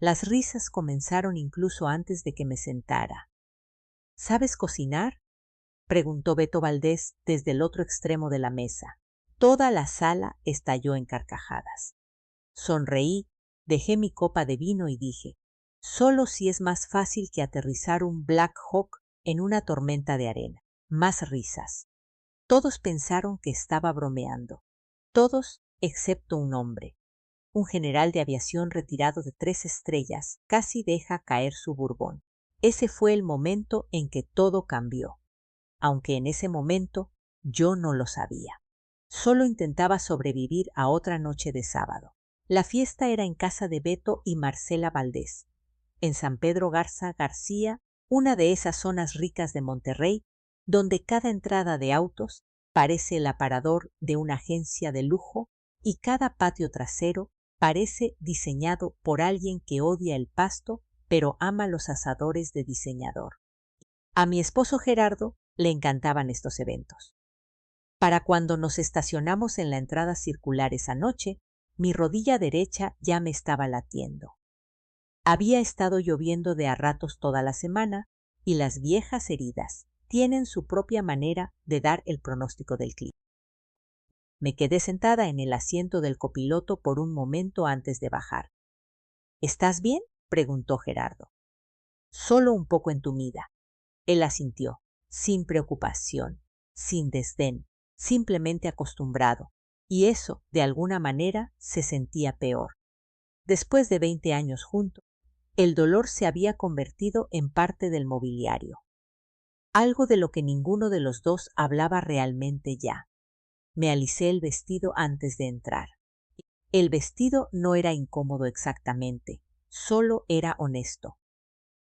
Las risas comenzaron incluso antes de que me sentara. ¿Sabes cocinar?, preguntó Beto Valdés desde el otro extremo de la mesa. Toda la sala estalló en carcajadas. Sonreí, dejé mi copa de vino y dije, solo si es más fácil que aterrizar un Black Hawk en una tormenta de arena. Más risas. Todos pensaron que estaba bromeando. Todos excepto un hombre. Un general de aviación retirado de 3 estrellas casi deja caer su Bourbon. Ese fue el momento en que todo cambió. Aunque en ese momento yo no lo sabía. Solo intentaba sobrevivir a otra noche de sábado. La fiesta era en casa de Beto y Marcela Valdés, en San Pedro Garza García, una de esas zonas ricas de Monterrey, donde cada entrada de autos parece el aparador de una agencia de lujo y cada patio trasero parece diseñado por alguien que odia el pasto, pero ama los asadores de diseñador. A mi esposo Gerardo le encantaban estos eventos. Para cuando nos estacionamos en la entrada circular esa noche, mi rodilla derecha ya me estaba latiendo. Había estado lloviendo de a ratos toda la semana y las viejas heridas tienen su propia manera de dar el pronóstico del clima. Me quedé sentada en el asiento del copiloto por un momento antes de bajar. ¿Estás bien?, preguntó Gerardo. Solo un poco entumida. Él asintió, sin preocupación, sin desdén, simplemente acostumbrado, y eso, de alguna manera, se sentía peor. Después de 20 años juntos, el dolor se había convertido en parte del mobiliario. Algo de lo que ninguno de los dos hablaba realmente ya. Me alisé el vestido antes de entrar. El vestido no era incómodo exactamente, solo era honesto.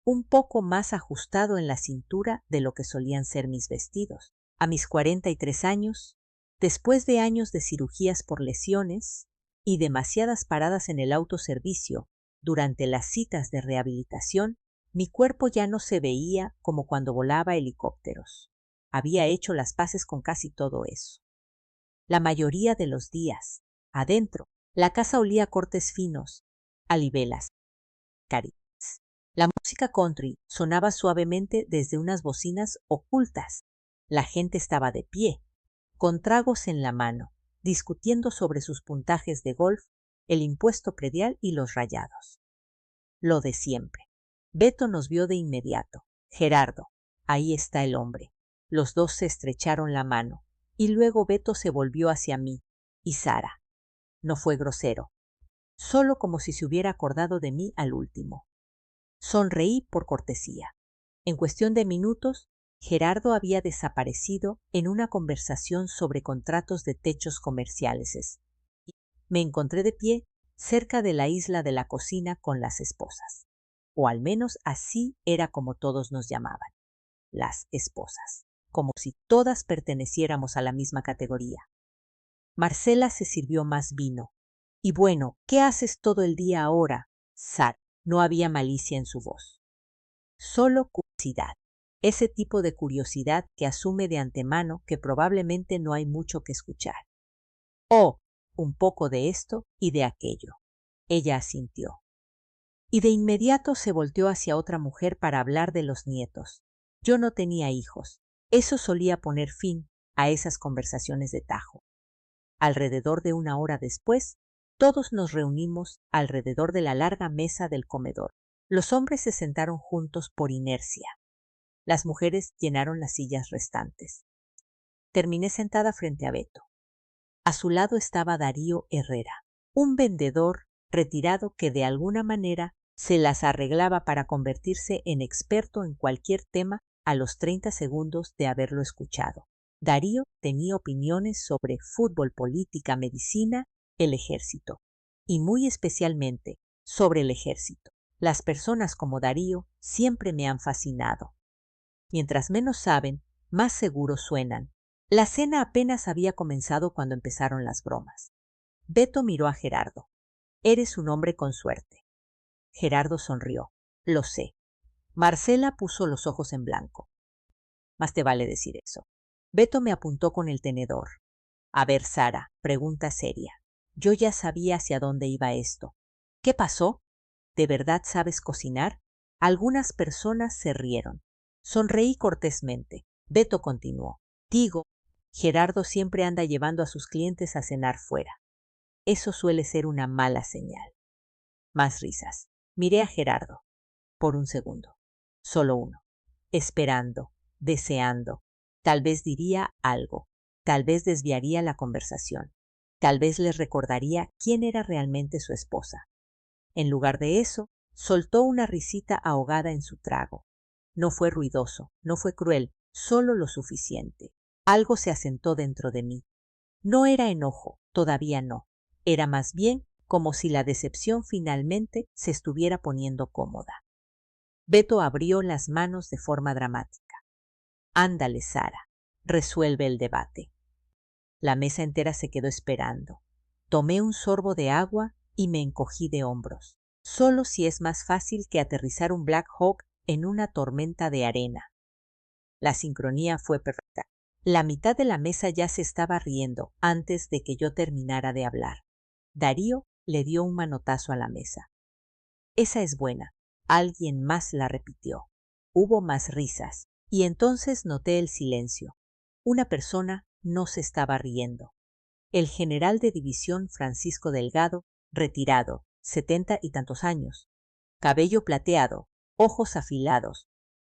Un poco más ajustado en la cintura de lo que solían ser mis vestidos. A mis 43 años, después de años de cirugías por lesiones y demasiadas paradas en el autoservicio durante las citas de rehabilitación, mi cuerpo ya no se veía como cuando volaba helicópteros. Había hecho las paces con casi todo eso. La mayoría de los días, adentro, la casa olía a cortes finos, a libelas, caricias. La música country sonaba suavemente desde unas bocinas ocultas. La gente estaba de pie, con tragos en la mano, discutiendo sobre sus puntajes de golf, el impuesto predial y los rayados. Lo de siempre. Beto nos vio de inmediato. Gerardo, ahí está el hombre. Los dos se estrecharon la mano, y luego Beto se volvió hacia mí y Sara. No fue grosero, solo como si se hubiera acordado de mí al último. Sonreí por cortesía. En cuestión de minutos, Gerardo había desaparecido en una conversación sobre contratos de techos comerciales. Me encontré de pie cerca de la isla de la cocina con las esposas. O al menos así era como todos nos llamaban, las esposas, como si todas perteneciéramos a la misma categoría. Marcela se sirvió más vino. Y bueno, ¿qué haces todo el día ahora, Sara? No había malicia en su voz. Solo curiosidad. Ese tipo de curiosidad que asume de antemano que probablemente no hay mucho que escuchar. Oh, un poco de esto y de aquello. Ella asintió. Y de inmediato se volteó hacia otra mujer para hablar de los nietos. Yo no tenía hijos. Eso solía poner fin a esas conversaciones de tajo. Alrededor de 1 hora después, todos nos reunimos alrededor de la larga mesa del comedor. Los hombres se sentaron juntos por inercia. Las mujeres llenaron las sillas restantes. Terminé sentada frente a Beto. A su lado estaba Darío Herrera, un vendedor retirado que de alguna manera se las arreglaba para convertirse en experto en cualquier tema a los 30 segundos de haberlo escuchado. Darío tenía opiniones sobre fútbol, política, medicina, el ejército, y muy especialmente sobre el ejército. Las personas como Darío siempre me han fascinado. Mientras menos saben, más seguros suenan. La cena apenas había comenzado cuando empezaron las bromas. Beto miró a Gerardo. Eres un hombre con suerte. Gerardo sonrió. Lo sé. Marcela puso los ojos en blanco. Más te vale decir eso. Beto me apuntó con el tenedor. A ver, Sara, pregunta seria. Yo ya sabía hacia dónde iba esto. ¿Qué pasó? ¿de verdad sabes cocinar? Algunas personas se rieron. Sonreí cortésmente. Beto continuó. Digo, Gerardo siempre anda llevando a sus clientes a cenar fuera. Eso suele ser una mala señal. Más risas. Miré a Gerardo. Por un segundo. Solo uno. Esperando, deseando. Tal vez diría algo. Tal vez desviaría la conversación. Tal vez les recordaría quién era realmente su esposa. En lugar de eso, soltó una risita ahogada en su trago. No fue ruidoso, no fue cruel, solo lo suficiente. Algo se asentó dentro de mí. No era enojo, todavía no. Era más bien como si la decepción finalmente se estuviera poniendo cómoda. Beto abrió las manos de forma dramática. Ándale, Sara, resuelve el debate. La mesa entera se quedó esperando. Tomé un sorbo de agua y me encogí de hombros. Solo si es más fácil que aterrizar un Black Hawk en una tormenta de arena. La sincronía fue perfecta. La mitad de la mesa ya se estaba riendo antes de que yo terminara de hablar. Darío le dio un manotazo a la mesa. Esa es buena. Alguien más la repitió. Hubo más risas, y entonces noté el silencio. Una persona no se estaba riendo. El general de división Francisco Delgado, retirado, 70 y tantos años. Cabello plateado, ojos afilados.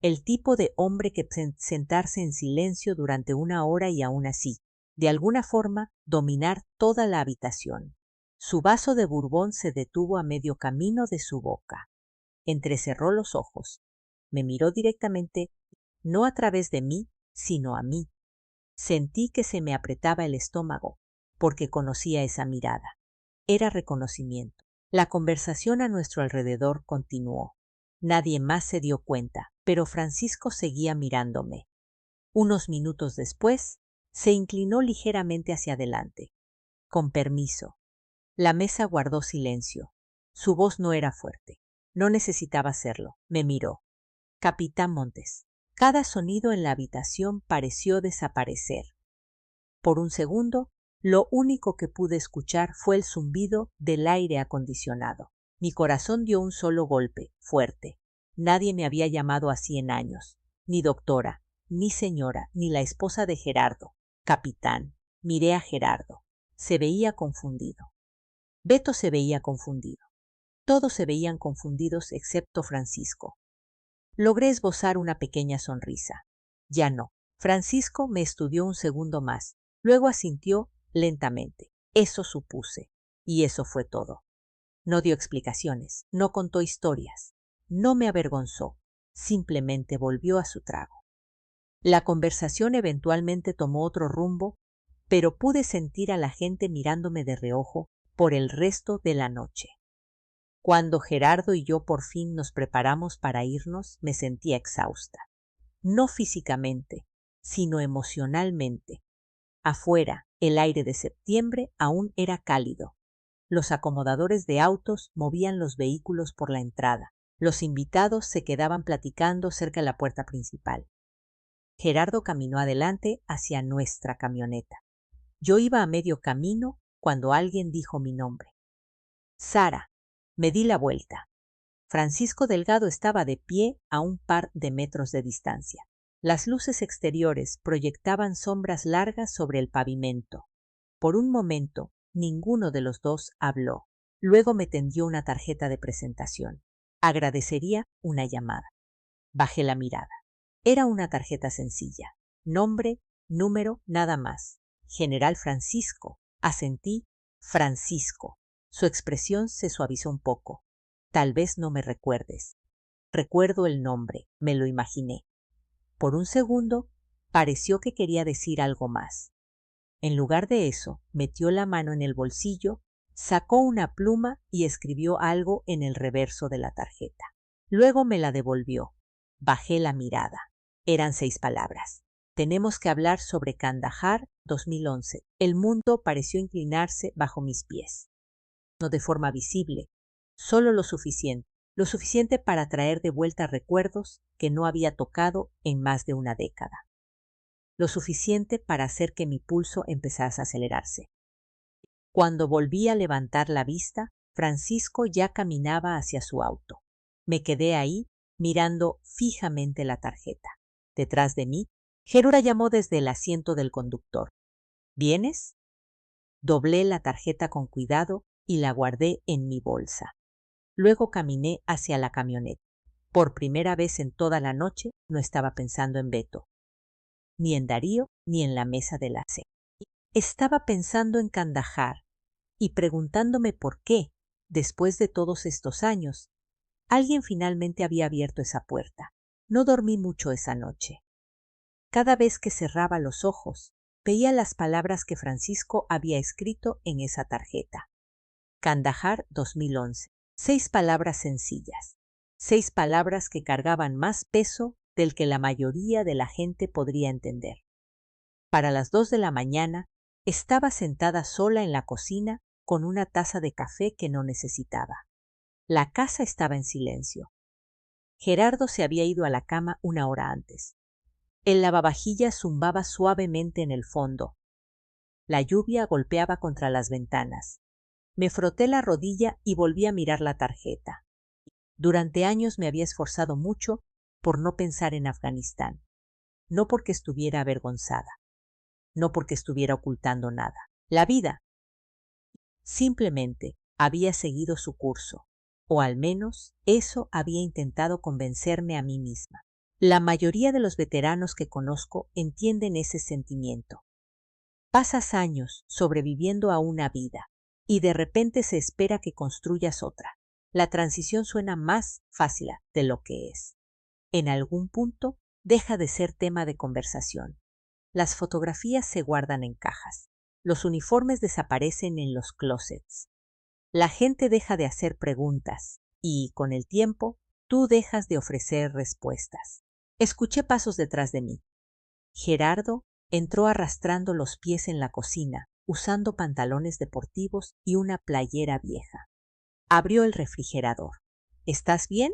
El tipo de hombre que sentarse en silencio durante una hora y aún así, de alguna forma, dominar toda la habitación. Su vaso de Bourbon se detuvo a medio camino de su boca. Entrecerró los ojos. Me miró directamente, no a través de mí, sino a mí. Sentí que se me apretaba el estómago, porque conocía esa mirada. Era reconocimiento. La conversación a nuestro alrededor continuó. Nadie más se dio cuenta, pero Francisco seguía mirándome. Unos minutos después, se inclinó ligeramente hacia adelante. Con permiso. La mesa guardó silencio. Su voz no era fuerte. No necesitaba serlo. Me miró. Capitán Montes. Cada sonido en la habitación pareció desaparecer. Por un segundo, lo único que pude escuchar fue el zumbido del aire acondicionado. Mi corazón dio un solo golpe, fuerte. Nadie me había llamado así en años. Ni doctora, ni señora, ni la esposa de Gerardo. Capitán. Miré a Gerardo. Se veía confundido. Beto se veía confundido. Todos se veían confundidos excepto Francisco. Logré esbozar una pequeña sonrisa. Ya no. Francisco me estudió un segundo más. Luego asintió lentamente. Eso supuse. Y eso fue todo. No dio explicaciones, no contó historias, no me avergonzó. Simplemente volvió a su trago. La conversación eventualmente tomó otro rumbo, pero pude sentir a la gente mirándome de reojo por el resto de la noche. Cuando Gerardo y yo por fin nos preparamos para irnos, me sentía exhausta. No físicamente, sino emocionalmente. Afuera, el aire de septiembre aún era cálido. Los acomodadores de autos movían los vehículos por la entrada. Los invitados se quedaban platicando cerca de la puerta principal. Gerardo caminó adelante hacia nuestra camioneta. Yo iba a medio camino cuando alguien dijo mi nombre. Sara. Me di la vuelta. Francisco Delgado estaba de pie a un par de metros de distancia. Las luces exteriores proyectaban sombras largas sobre el pavimento. Por un momento, ninguno de los dos habló. Luego me tendió una tarjeta de presentación. Agradecería una llamada. Bajé la mirada. Era una tarjeta sencilla. Nombre, número, nada más. General Francisco. Asentí. Francisco. Su expresión se suavizó un poco. Tal vez no me recuerdes. Recuerdo el nombre, me lo imaginé. Por un segundo, pareció que quería decir algo más. En lugar de eso, metió la mano en el bolsillo, sacó una pluma y escribió algo en el reverso de la tarjeta. Luego me la devolvió. Bajé la mirada. Eran 6 palabras. Tenemos que hablar sobre Kandahar 2011. El mundo pareció inclinarse bajo mis pies. No de forma visible, solo lo suficiente para traer de vuelta recuerdos que no había tocado en más de una década. Lo suficiente para hacer que mi pulso empezase a acelerarse. Cuando volví a levantar la vista, Francisco ya caminaba hacia su auto. Me quedé ahí, mirando fijamente la tarjeta. Detrás de mí, Gerura llamó desde el asiento del conductor. ¿Vienes? Doblé la tarjeta con cuidado y la guardé en mi bolsa. Luego caminé hacia la camioneta. Por primera vez en toda la noche no estaba pensando en Beto, ni en Darío, ni en la mesa de la cena. Estaba pensando en Kandahar y preguntándome por qué, después de todos estos años, alguien finalmente había abierto esa puerta. No dormí mucho esa noche. Cada vez que cerraba los ojos, veía las palabras que Francisco había escrito en esa tarjeta. Kandahar 2011. 6 palabras sencillas. 6 palabras que cargaban más peso del que la mayoría de la gente podría entender. Para las 2 de la mañana, estaba sentada sola en la cocina con una taza de café que no necesitaba. La casa estaba en silencio. Gerardo se había ido a la cama una hora antes. El lavavajillas zumbaba suavemente en el fondo. La lluvia golpeaba contra las ventanas. Me froté la rodilla y volví a mirar la tarjeta. Durante años me había esforzado mucho por no pensar en Afganistán. No porque estuviera avergonzada. No porque estuviera ocultando nada. La vida simplemente había seguido su curso. O al menos eso había intentado convencerme a mí misma. La mayoría de los veteranos que conozco entienden ese sentimiento. Pasas años sobreviviendo a una vida y de repente se espera que construyas otra. La transición suena más fácil de lo que es. En algún punto deja de ser tema de conversación. Las fotografías se guardan en cajas. Los uniformes desaparecen en los closets. La gente deja de hacer preguntas y, con el tiempo, tú dejas de ofrecer respuestas. Escuché pasos detrás de mí. Gerardo entró arrastrando los pies en la cocina, usando pantalones deportivos y una playera vieja. Abrió el refrigerador. ¿Estás bien?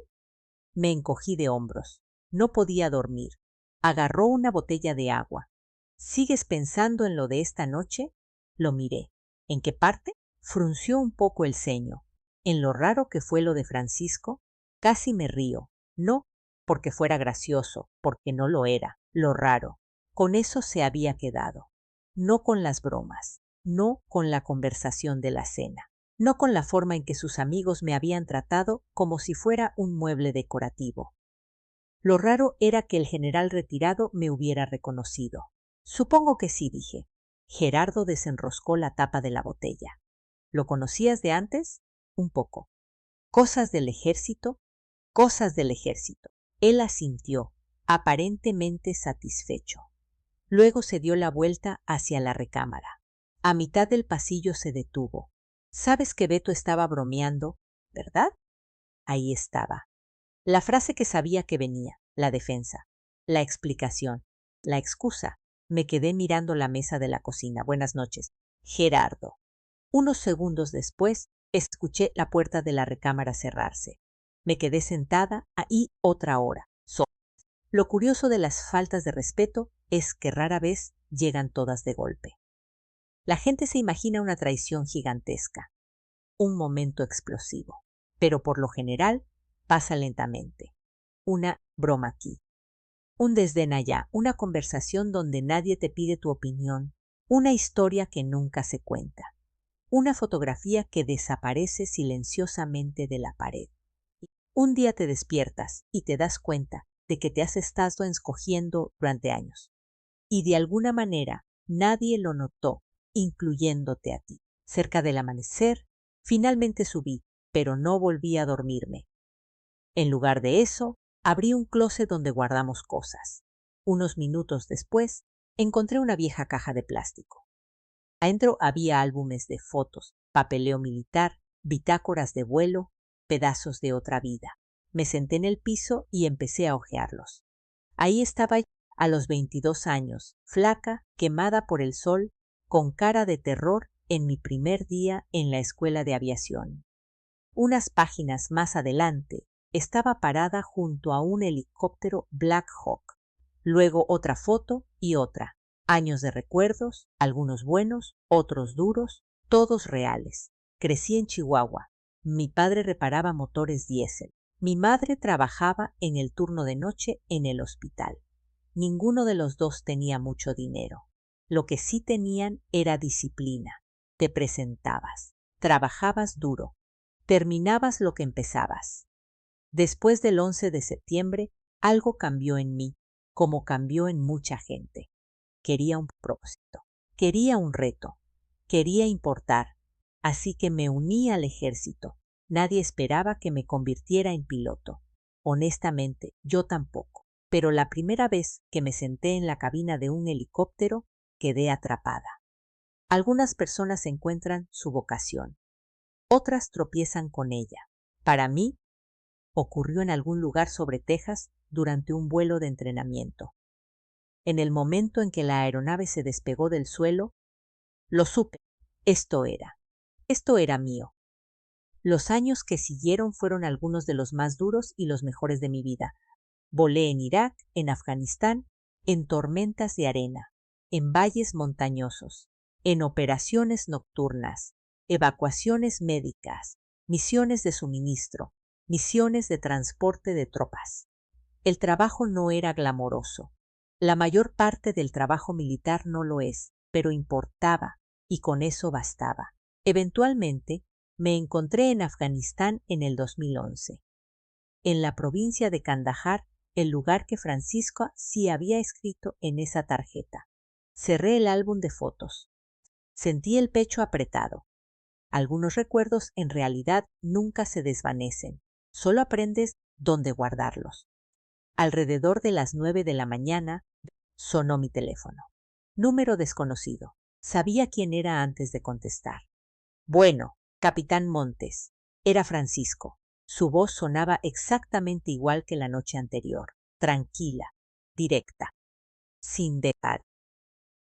Me encogí de hombros. No podía dormir. Agarró una botella de agua. ¿Sigues pensando en lo de esta noche? Lo miré. ¿En qué parte? Frunció un poco el ceño. ¿En lo raro que fue lo de Francisco? Casi me río. No porque fuera gracioso, porque no lo era. Lo raro. Con eso se había quedado. No con las bromas. No con la conversación de la cena. No con la forma en que sus amigos me habían tratado como si fuera un mueble decorativo. Lo raro era que el general retirado me hubiera reconocido. Supongo que sí, dije. Gerardo desenroscó la tapa de la botella. ¿Lo conocías de antes? Un poco. ¿Cosas del ejército? Cosas del ejército. Él asintió, aparentemente satisfecho. Luego se dio la vuelta hacia la recámara. A mitad del pasillo se detuvo. Sabes que Beto estaba bromeando, ¿verdad? Ahí estaba. La frase que sabía que venía, la defensa, la explicación, la excusa. Me quedé mirando la mesa de la cocina. Buenas noches. Gerardo. Unos segundos después, escuché la puerta de la recámara cerrarse. Me quedé sentada ahí otra hora. Lo curioso de las faltas de respeto es que rara vez llegan todas de golpe. La gente se imagina una traición gigantesca, un momento explosivo, pero por lo general pasa lentamente. Una broma aquí, un desdén allá, una conversación donde nadie te pide tu opinión, una historia que nunca se cuenta, una fotografía que desaparece silenciosamente de la pared. Un día te despiertas y te das cuenta de que te has estado escogiendo durante años. Y de alguna manera nadie lo notó, incluyéndote a ti. Cerca del amanecer, finalmente subí, pero no volví a dormirme. En lugar de eso, abrí un closet donde guardamos cosas. Unos minutos después, encontré una vieja caja de plástico. Adentro había álbumes de fotos, papeleo militar, bitácoras de vuelo, pedazos de otra vida. Me senté en el piso y empecé a hojearlos. Ahí estaba yo, a los 22 años, flaca, quemada por el sol, con cara de terror en mi primer día en la escuela de aviación. Unas páginas más adelante, estaba parada junto a un helicóptero Black Hawk. Luego otra foto y otra. Años de recuerdos, algunos buenos, otros duros, todos reales. Crecí en Chihuahua. Mi padre reparaba motores diésel. Mi madre trabajaba en el turno de noche en el hospital. Ninguno de los dos tenía mucho dinero. Lo que sí tenían era disciplina. Te presentabas, trabajabas duro, terminabas lo que empezabas. Después del 11 de septiembre, algo cambió en mí, como cambió en mucha gente. Quería un propósito, quería un reto, quería importar, así que me uní al ejército. Nadie esperaba que me convirtiera en piloto. Honestamente, yo tampoco. Pero la primera vez que me senté en la cabina de un helicóptero, quedé atrapada. Algunas personas encuentran su vocación, otras tropiezan con ella. Para mí, ocurrió en algún lugar sobre Texas durante un vuelo de entrenamiento. En el momento en que la aeronave se despegó del suelo, lo supe. Esto era mío. Los años que siguieron fueron algunos de los más duros y los mejores de mi vida. Volé en Irak, en Afganistán, en tormentas de arena, en valles montañosos, en operaciones nocturnas, evacuaciones médicas, misiones de suministro, misiones de transporte de tropas. El trabajo no era glamoroso. La mayor parte del trabajo militar no lo es, pero importaba, y con eso bastaba. Eventualmente, me encontré en Afganistán en el 2011, en la provincia de Kandahar, el lugar que Francisco sí había escrito en esa tarjeta. Cerré el álbum de fotos. Sentí el pecho apretado. Algunos recuerdos en realidad nunca se desvanecen. Solo aprendes dónde guardarlos. Alrededor de las 9 de la mañana sonó mi teléfono. Número desconocido. Sabía quién era antes de contestar. Bueno, Capitán Montes. Era Francisco. Su voz sonaba exactamente igual que la noche anterior. Tranquila, directa, sin dejar.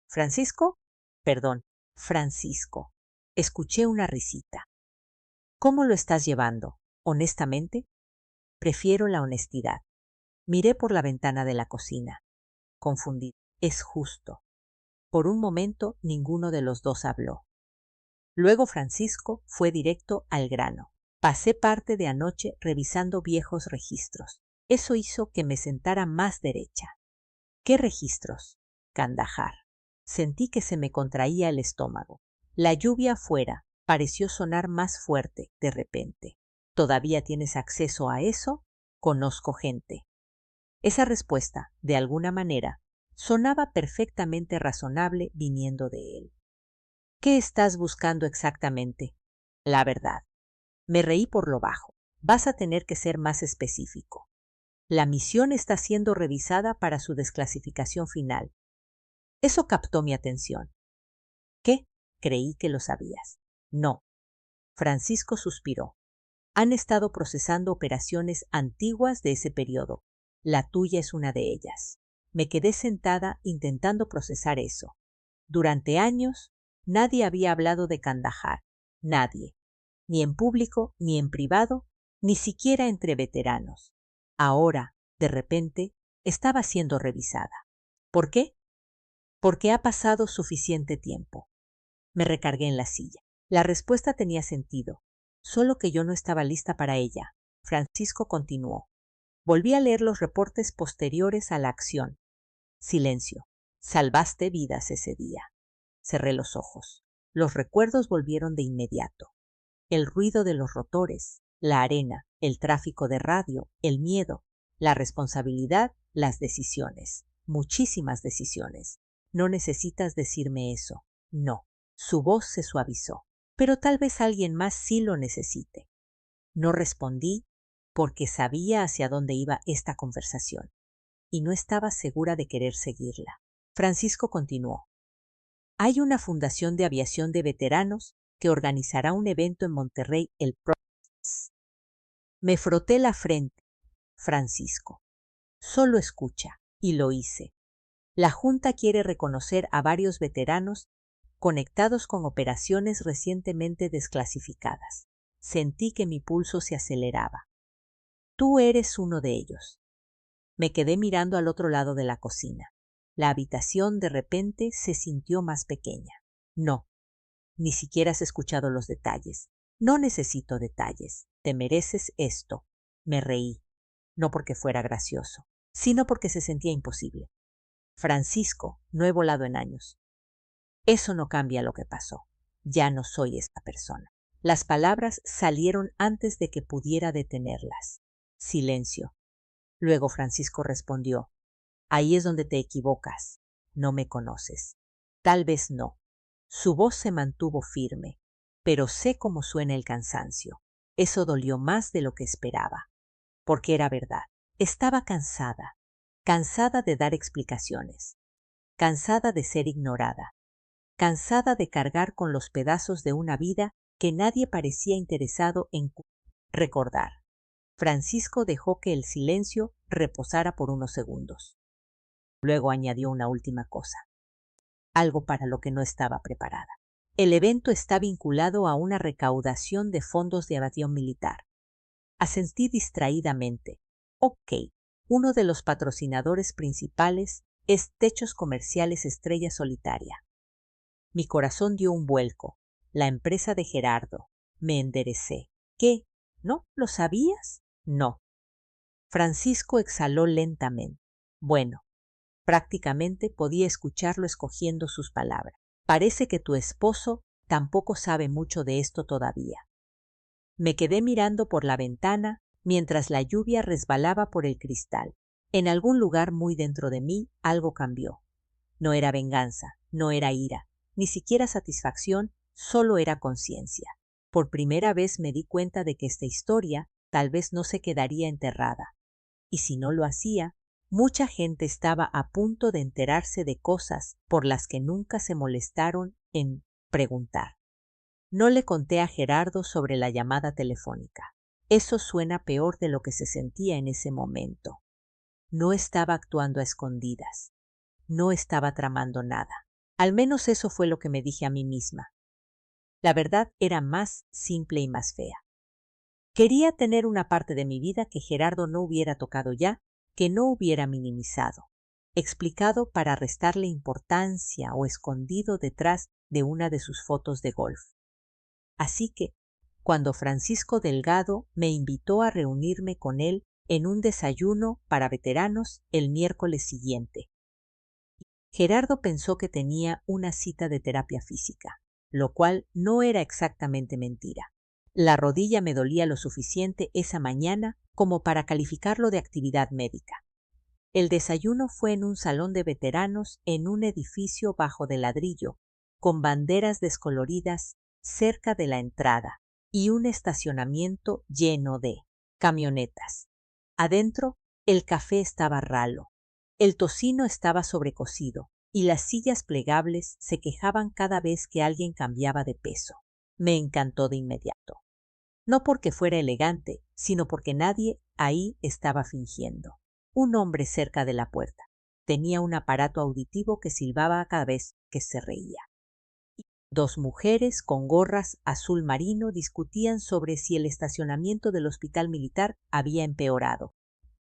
¿Francisco? Perdón, Francisco. Escuché una risita. ¿Cómo lo estás llevando? Honestamente, prefiero la honestidad. Miré por la ventana de la cocina. Confundido. Es justo. Por un momento ninguno de los dos habló. Luego Francisco fue directo al grano. Pasé parte de anoche revisando viejos registros. Eso hizo que me sentara más derecha. ¿Qué registros? Kandahar. Sentí que se me contraía el estómago. La lluvia afuera pareció sonar más fuerte de repente. ¿Todavía tienes acceso a eso? Conozco gente. Esa respuesta, de alguna manera, sonaba perfectamente razonable viniendo de él. ¿Qué estás buscando exactamente? La verdad. Me reí por lo bajo. Vas a tener que ser más específico. La misión está siendo revisada para su desclasificación final. Eso captó mi atención. ¿Qué? Creí que lo sabías. No. Francisco suspiró. Han estado procesando operaciones antiguas de ese periodo. La tuya es una de ellas. Me quedé sentada intentando procesar eso. Durante años, nadie había hablado de Kandahar. Nadie. Ni en público, ni en privado, ni siquiera entre veteranos. Ahora, de repente, estaba siendo revisada. ¿Por qué? Porque ha pasado suficiente tiempo. Me recargué en la silla. La respuesta tenía sentido, solo que yo no estaba lista para ella. Francisco continuó. Volví a leer los reportes posteriores a la acción. Silencio. Salvaste vidas ese día. Cerré los ojos. Los recuerdos volvieron de inmediato. El ruido de los rotores, la arena, el tráfico de radio, el miedo, la responsabilidad, las decisiones. Muchísimas decisiones. No necesitas decirme eso. No. Su voz se suavizó. Pero tal vez alguien más sí lo necesite. No respondí porque sabía hacia dónde iba esta conversación y no estaba segura de querer seguirla. Francisco continuó. Hay una fundación de aviación de veteranos que organizará un evento en Monterrey el próximo mes. Me froté la frente. Francisco. Solo escucha. Y lo hice. La Junta quiere reconocer a varios veteranos conectados con operaciones recientemente desclasificadas. Sentí que mi pulso se aceleraba. Tú eres uno de ellos. Me quedé mirando al otro lado de la cocina. La habitación de repente se sintió más pequeña. No, ni siquiera has escuchado los detalles. No necesito detalles. Te mereces esto. Me reí, no porque fuera gracioso, sino porque se sentía imposible. Francisco, no he volado en años. Eso no cambia lo que pasó. Ya no soy esta persona. Las palabras salieron antes de que pudiera detenerlas. Silencio. Luego Francisco respondió: ahí es donde te equivocas. No me conoces. Tal vez no. Su voz se mantuvo firme, pero sé cómo suena el cansancio. Eso dolió más de lo que esperaba, porque era verdad. Estaba cansada, cansada de dar explicaciones, cansada de ser ignorada, cansada de cargar con los pedazos de una vida que nadie parecía interesado en recordar. Francisco dejó que el silencio reposara por unos segundos. Luego añadió una última cosa, algo para lo que no estaba preparada. El evento está vinculado a una recaudación de fondos de aviación militar. Asentí distraídamente. Ok, uno de los patrocinadores principales es Techos Comerciales Estrella Solitaria. Mi corazón dio un vuelco. La empresa de Gerardo. Me enderecé. ¿Qué? ¿No? ¿Lo sabías? No. Francisco exhaló lentamente. Bueno, prácticamente podía escucharlo escogiendo sus palabras. Parece que tu esposo tampoco sabe mucho de esto todavía. Me quedé mirando por la ventana mientras la lluvia resbalaba por el cristal. En algún lugar muy dentro de mí algo cambió. No era venganza, no era ira, ni siquiera satisfacción, solo era conciencia. Por primera vez me di cuenta de que esta historia tal vez no se quedaría enterrada. Y si no lo hacía, mucha gente estaba a punto de enterarse de cosas por las que nunca se molestaron en preguntar. No le conté a Gerardo sobre la llamada telefónica. Eso suena peor de lo que se sentía en ese momento. No estaba actuando a escondidas. No estaba tramando nada. Al menos eso fue lo que me dije a mí misma. La verdad era más simple y más fea. Quería tener una parte de mi vida que Gerardo no hubiera tocado ya, que no hubiera minimizado, explicado para restarle importancia o escondido detrás de una de sus fotos de golf. Así que, cuando Francisco Delgado me invitó a reunirme con él en un desayuno para veteranos el miércoles siguiente, Gerardo pensó que tenía una cita de terapia física, lo cual no era exactamente mentira. La rodilla me dolía lo suficiente esa mañana como para calificarlo de actividad médica. El desayuno fue en un salón de veteranos en un edificio bajo de ladrillo, con banderas descoloridas cerca de la entrada y un estacionamiento lleno de camionetas. Adentro, el café estaba ralo, el tocino estaba sobrecocido y las sillas plegables se quejaban cada vez que alguien cambiaba de peso. Me encantó de inmediato. No porque fuera elegante, sino porque nadie ahí estaba fingiendo. Un hombre cerca de la puerta. Tenía un aparato auditivo que silbaba cada vez que se reía. Dos mujeres con gorras azul marino discutían sobre si el estacionamiento del hospital militar había empeorado.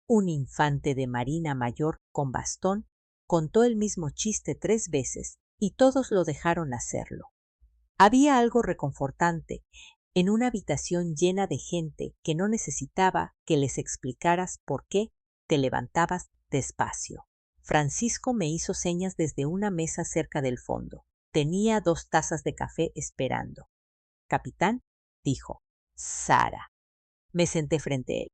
Un infante de marina mayor con bastón contó el mismo chiste 3 veces y todos lo dejaron hacerlo. Había algo reconfortante en una habitación llena de gente que no necesitaba que les explicaras por qué te levantabas despacio. Francisco me hizo señas desde una mesa cerca del fondo. Tenía 2 tazas de café esperando. Capitán, dijo. Sara. Me senté frente a él.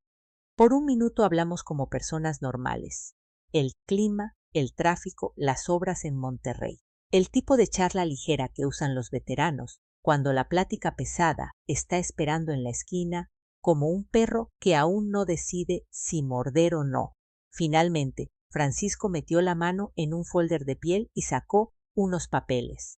Por un minuto hablamos como personas normales. El clima, el tráfico, las obras en Monterrey. El tipo de charla ligera que usan los veteranos cuando la plática pesada está esperando en la esquina como un perro que aún no decide si morder o no. Finalmente, Francisco metió la mano en un folder de piel y sacó unos papeles.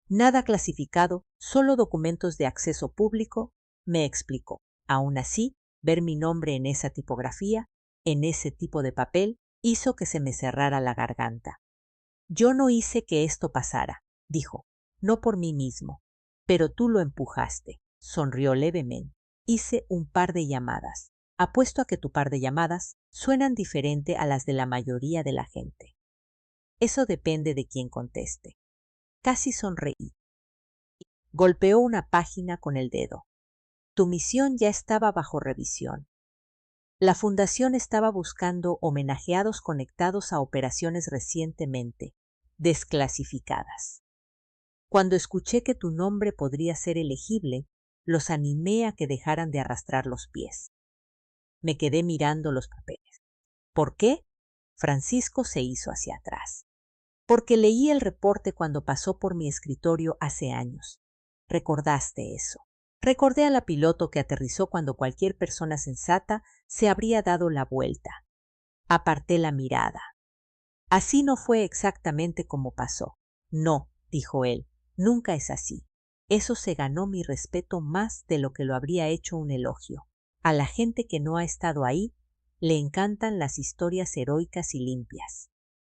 Nada clasificado, solo documentos de acceso público, me explicó. Aún así, ver mi nombre en esa tipografía, en ese tipo de papel, hizo que se me cerrara la garganta. Yo no hice que esto pasara, dijo, no por mí mismo, pero tú lo empujaste. Sonrió levemente. Hice un par de llamadas. Apuesto a que tu par de llamadas suenan diferente a las de la mayoría de la gente. Eso depende de quién conteste. Casi sonreí. Golpeó una página con el dedo. Tu misión ya estaba bajo revisión. La fundación estaba buscando homenajeados conectados a operaciones recientemente desclasificadas. Cuando escuché que tu nombre podría ser elegible, los animé a que dejaran de arrastrar los pies. Me quedé mirando los papeles. ¿Por qué? Francisco se hizo hacia atrás. Porque leí el reporte cuando pasó por mi escritorio hace años. Recordaste eso. Recordé a la piloto que aterrizó cuando cualquier persona sensata se habría dado la vuelta. Aparté la mirada. Así no fue exactamente como pasó. No, dijo él, nunca es así. Eso se ganó mi respeto más de lo que lo habría hecho un elogio. A la gente que no ha estado ahí, le encantan las historias heroicas y limpias.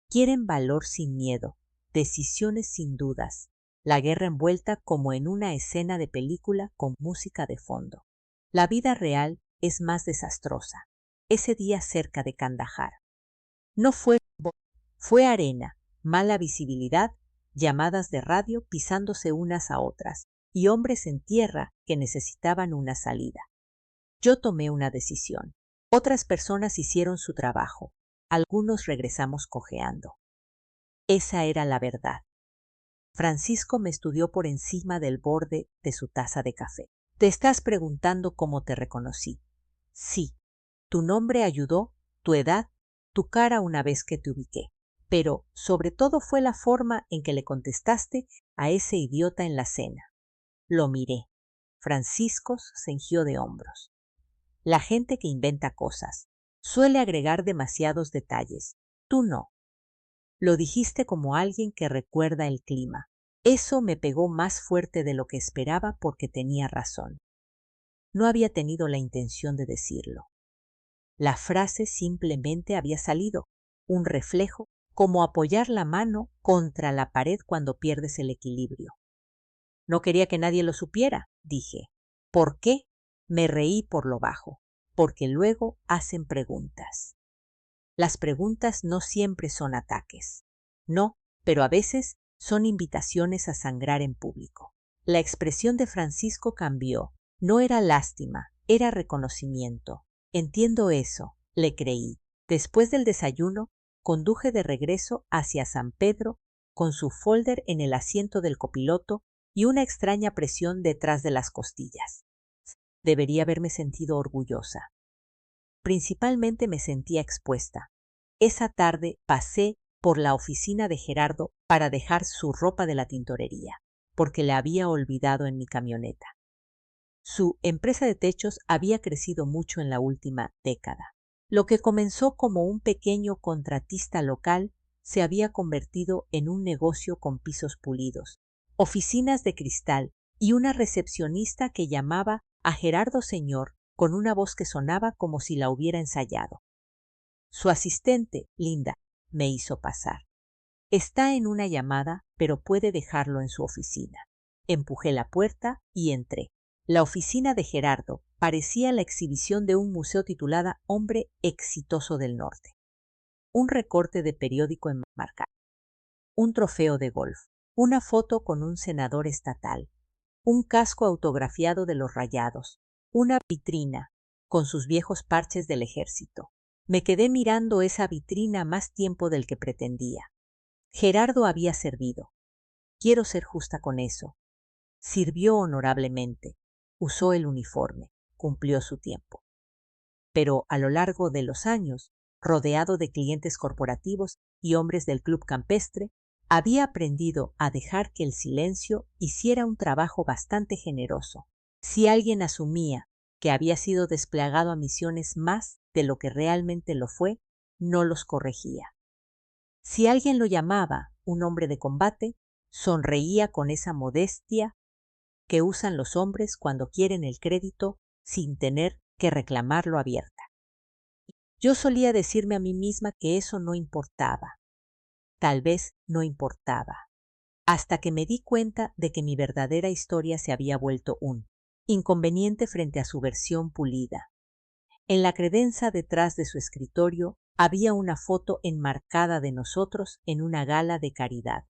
Quieren valor sin miedo, decisiones sin dudas, la guerra envuelta como en una escena de película con música de fondo. La vida real es más desastrosa. Ese día cerca de Kandahar. No fue arena, mala visibilidad, llamadas de radio pisándose unas a otras y hombres en tierra que necesitaban una salida. Yo tomé una decisión. Otras personas hicieron su trabajo. Algunos regresamos cojeando. Esa era la verdad. Francisco me estudió por encima del borde de su taza de café. Te estás preguntando cómo te reconocí. Sí, tu nombre ayudó, tu edad, tu cara una vez que te ubiqué. Pero sobre todo fue la forma en que le contestaste a ese idiota en la cena. Lo miré. Francisco se enjió de hombros. La gente que inventa cosas suele agregar demasiados detalles. Tú no. Lo dijiste como alguien que recuerda el clima. Eso me pegó más fuerte de lo que esperaba porque tenía razón. No había tenido la intención de decirlo. La frase simplemente había salido, un reflejo, como apoyar la mano contra la pared cuando pierdes el equilibrio. No quería que nadie lo supiera, dije. ¿Por qué? Me reí por lo bajo, porque luego hacen preguntas. Las preguntas no siempre son ataques. No, pero a veces son invitaciones a sangrar en público. La expresión de Francisco cambió. No era lástima, era reconocimiento. Entiendo eso, le creí. Después del desayuno, conduje de regreso hacia San Pedro con su folder en el asiento del copiloto y una extraña presión detrás de las costillas. Debería haberme sentido orgullosa. Principalmente me sentía expuesta. Esa tarde pasé por la oficina de Gerardo para dejar su ropa de la tintorería, porque la había olvidado en mi camioneta. Su empresa de techos había crecido mucho en la última década. Lo que comenzó como un pequeño contratista local se había convertido en un negocio con pisos pulidos, oficinas de cristal y una recepcionista que llamaba a Gerardo señor con una voz que sonaba como si la hubiera ensayado. Su asistente, Linda, me hizo pasar. Está en una llamada, pero puede dejarlo en su oficina. Empujé la puerta y entré. La oficina de Gerardo parecía la exhibición de un museo titulada Hombre exitoso del norte. Un recorte de periódico enmarcado. Un trofeo de golf. Una foto con un senador estatal. Un casco autografiado de los Rayados. Una vitrina con sus viejos parches del ejército. Me quedé mirando esa vitrina más tiempo del que pretendía. Gerardo había servido. Quiero ser justa con eso. Sirvió honorablemente. Usó el uniforme. Cumplió su tiempo. Pero a lo largo de los años, rodeado de clientes corporativos y hombres del club campestre, había aprendido a dejar que el silencio hiciera un trabajo bastante generoso. Si alguien asumía que había sido desplegado a misiones más de lo que realmente lo fue, no los corregía. Si alguien lo llamaba un hombre de combate, sonreía con esa modestia que usan los hombres cuando quieren el crédito sin tener que reclamarlo abierta. Yo solía decirme a mí misma que eso no importaba. Tal vez no importaba. Hasta que me di cuenta de que mi verdadera historia se había vuelto un inconveniente frente a su versión pulida. En la credenza detrás de su escritorio había una foto enmarcada de nosotros en una gala de caridad.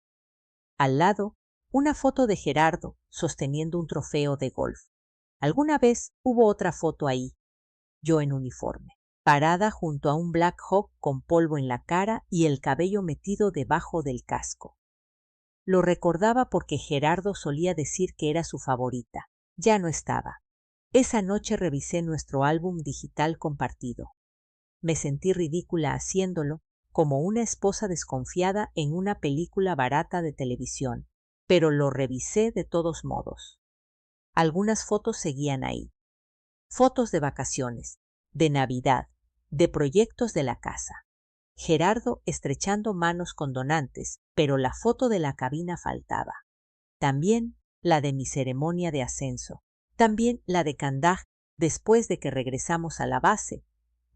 Al lado, una foto de Gerardo sosteniendo un trofeo de golf. Alguna vez hubo otra foto ahí, yo en uniforme, parada junto a un Black Hawk con polvo en la cara y el cabello metido debajo del casco. Lo recordaba porque Gerardo solía decir que era su favorita. Ya no estaba. Esa noche revisé nuestro álbum digital compartido. Me sentí ridícula haciéndolo, como una esposa desconfiada en una película barata de televisión, pero lo revisé de todos modos. Algunas fotos seguían ahí. Fotos de vacaciones, de Navidad, de proyectos de la casa. Gerardo estrechando manos con donantes, pero la foto de la cabina faltaba. También la de mi ceremonia de ascenso. También la de Kandaj después de que regresamos a la base,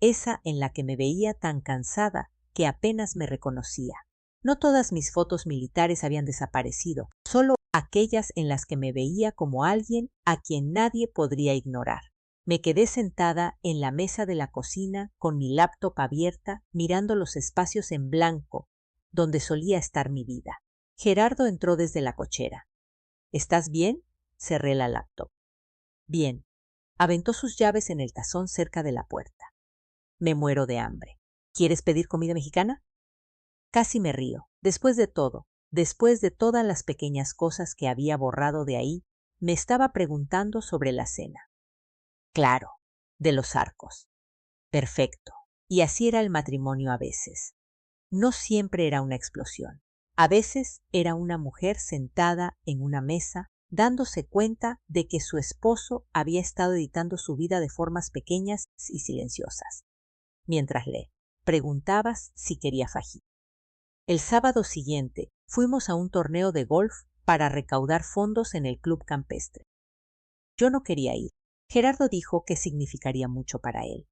esa en la que me veía tan cansada que apenas me reconocía. No todas mis fotos militares habían desaparecido, solo aquellas en las que me veía como alguien a quien nadie podría ignorar. Me quedé sentada en la mesa de la cocina con mi laptop abierta, mirando los espacios en blanco donde solía estar mi vida. Gerardo entró desde la cochera. ¿Estás bien? Cerré la laptop. Bien. Aventó sus llaves en el tazón cerca de la puerta. Me muero de hambre. ¿Quieres pedir comida mexicana? Casi me río. Después de todo, después de todas las pequeñas cosas que había borrado de ahí, me estaba preguntando sobre la cena. Claro, de los Arcos. Perfecto. Y así era el matrimonio a veces. No siempre era una explosión. A veces era una mujer sentada en una mesa, dándose cuenta de que su esposo había estado editando su vida de formas pequeñas y silenciosas, mientras le preguntabas si quería fajita. El sábado siguiente fuimos a un torneo de golf para recaudar fondos en el club campestre. Yo no quería ir. Gerardo dijo que significaría mucho para él.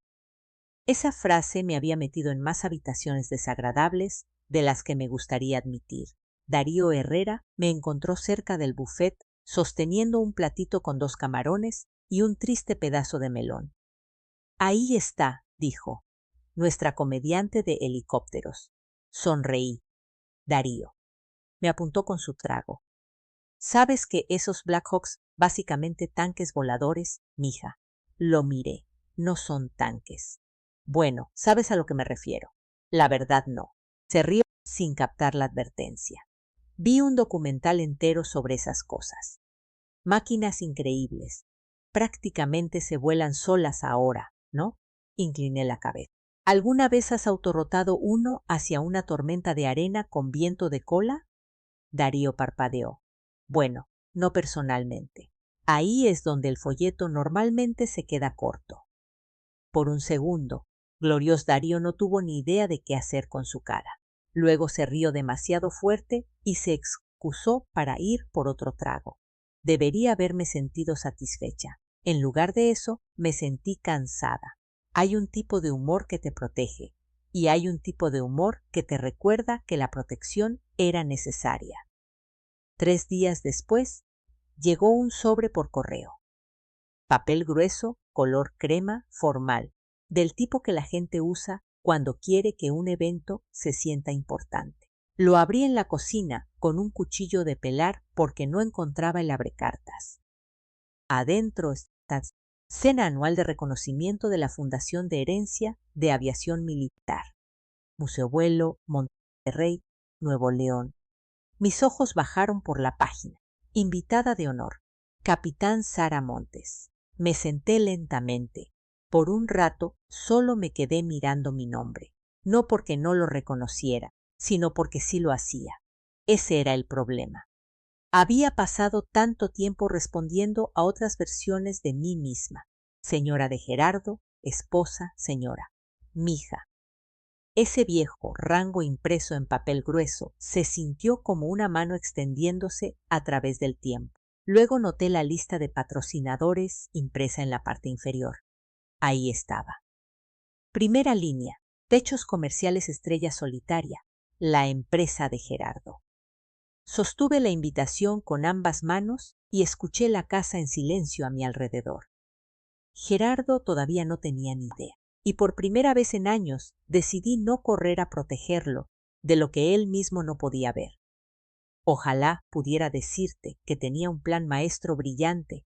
Esa frase me había metido en más habitaciones desagradables de las que me gustaría admitir. Darío Herrera me encontró cerca del buffet sosteniendo un platito con 2 camarones y un triste pedazo de melón. Ahí está, dijo, nuestra comediante de helicópteros. Sonreí. Darío. Me apuntó con su trago. ¿Sabes que esos Blackhawks, básicamente tanques voladores, mija? Lo miré. No son tanques. Bueno, sabes a lo que me refiero. La verdad no. Se rió sin captar la advertencia. Vi un documental entero sobre esas cosas. Máquinas increíbles. Prácticamente se vuelan solas ahora, ¿no? Incliné la cabeza. ¿Alguna vez has autorrotado uno hacia una tormenta de arena con viento de cola? Darío parpadeó. Bueno, no personalmente. Ahí es donde el folleto normalmente se queda corto. Por un segundo, Gloriós Darío no tuvo ni idea de qué hacer con su cara. Luego se rió demasiado fuerte y se excusó para ir por otro trago. Debería haberme sentido satisfecha. En lugar de eso, me sentí cansada. Hay un tipo de humor que te protege y hay un tipo de humor que te recuerda que la protección era necesaria. 3 días después, llegó un sobre por correo. Papel grueso, color crema, formal, del tipo que la gente usa cuando quiere que un evento se sienta importante. Lo abrí en la cocina con un cuchillo de pelar porque no encontraba el abrecartas. Adentro está Cena Anual de Reconocimiento de la Fundación de Herencia de Aviación Militar. Museo Vuelo, Monterrey, Nuevo León. Mis ojos bajaron por la página. Invitada de honor, Capitán Sara Montes. Me senté lentamente. Por un rato solo me quedé mirando mi nombre, no porque no lo reconociera, sino porque sí lo hacía. Ese era el problema. Había pasado tanto tiempo respondiendo a otras versiones de mí misma. Señora de Gerardo, esposa, señora, mija. Ese viejo rango impreso en papel grueso se sintió como una mano extendiéndose a través del tiempo. Luego noté la lista de patrocinadores impresa en la parte inferior. Ahí estaba. Primera línea, Techos Comerciales Estrella Solitaria, la empresa de Gerardo. Sostuve la invitación con ambas manos y escuché la casa en silencio a mi alrededor. Gerardo todavía no tenía ni idea, y por primera vez en años decidí no correr a protegerlo de lo que él mismo no podía ver. Ojalá pudiera decirte que tenía un plan maestro brillante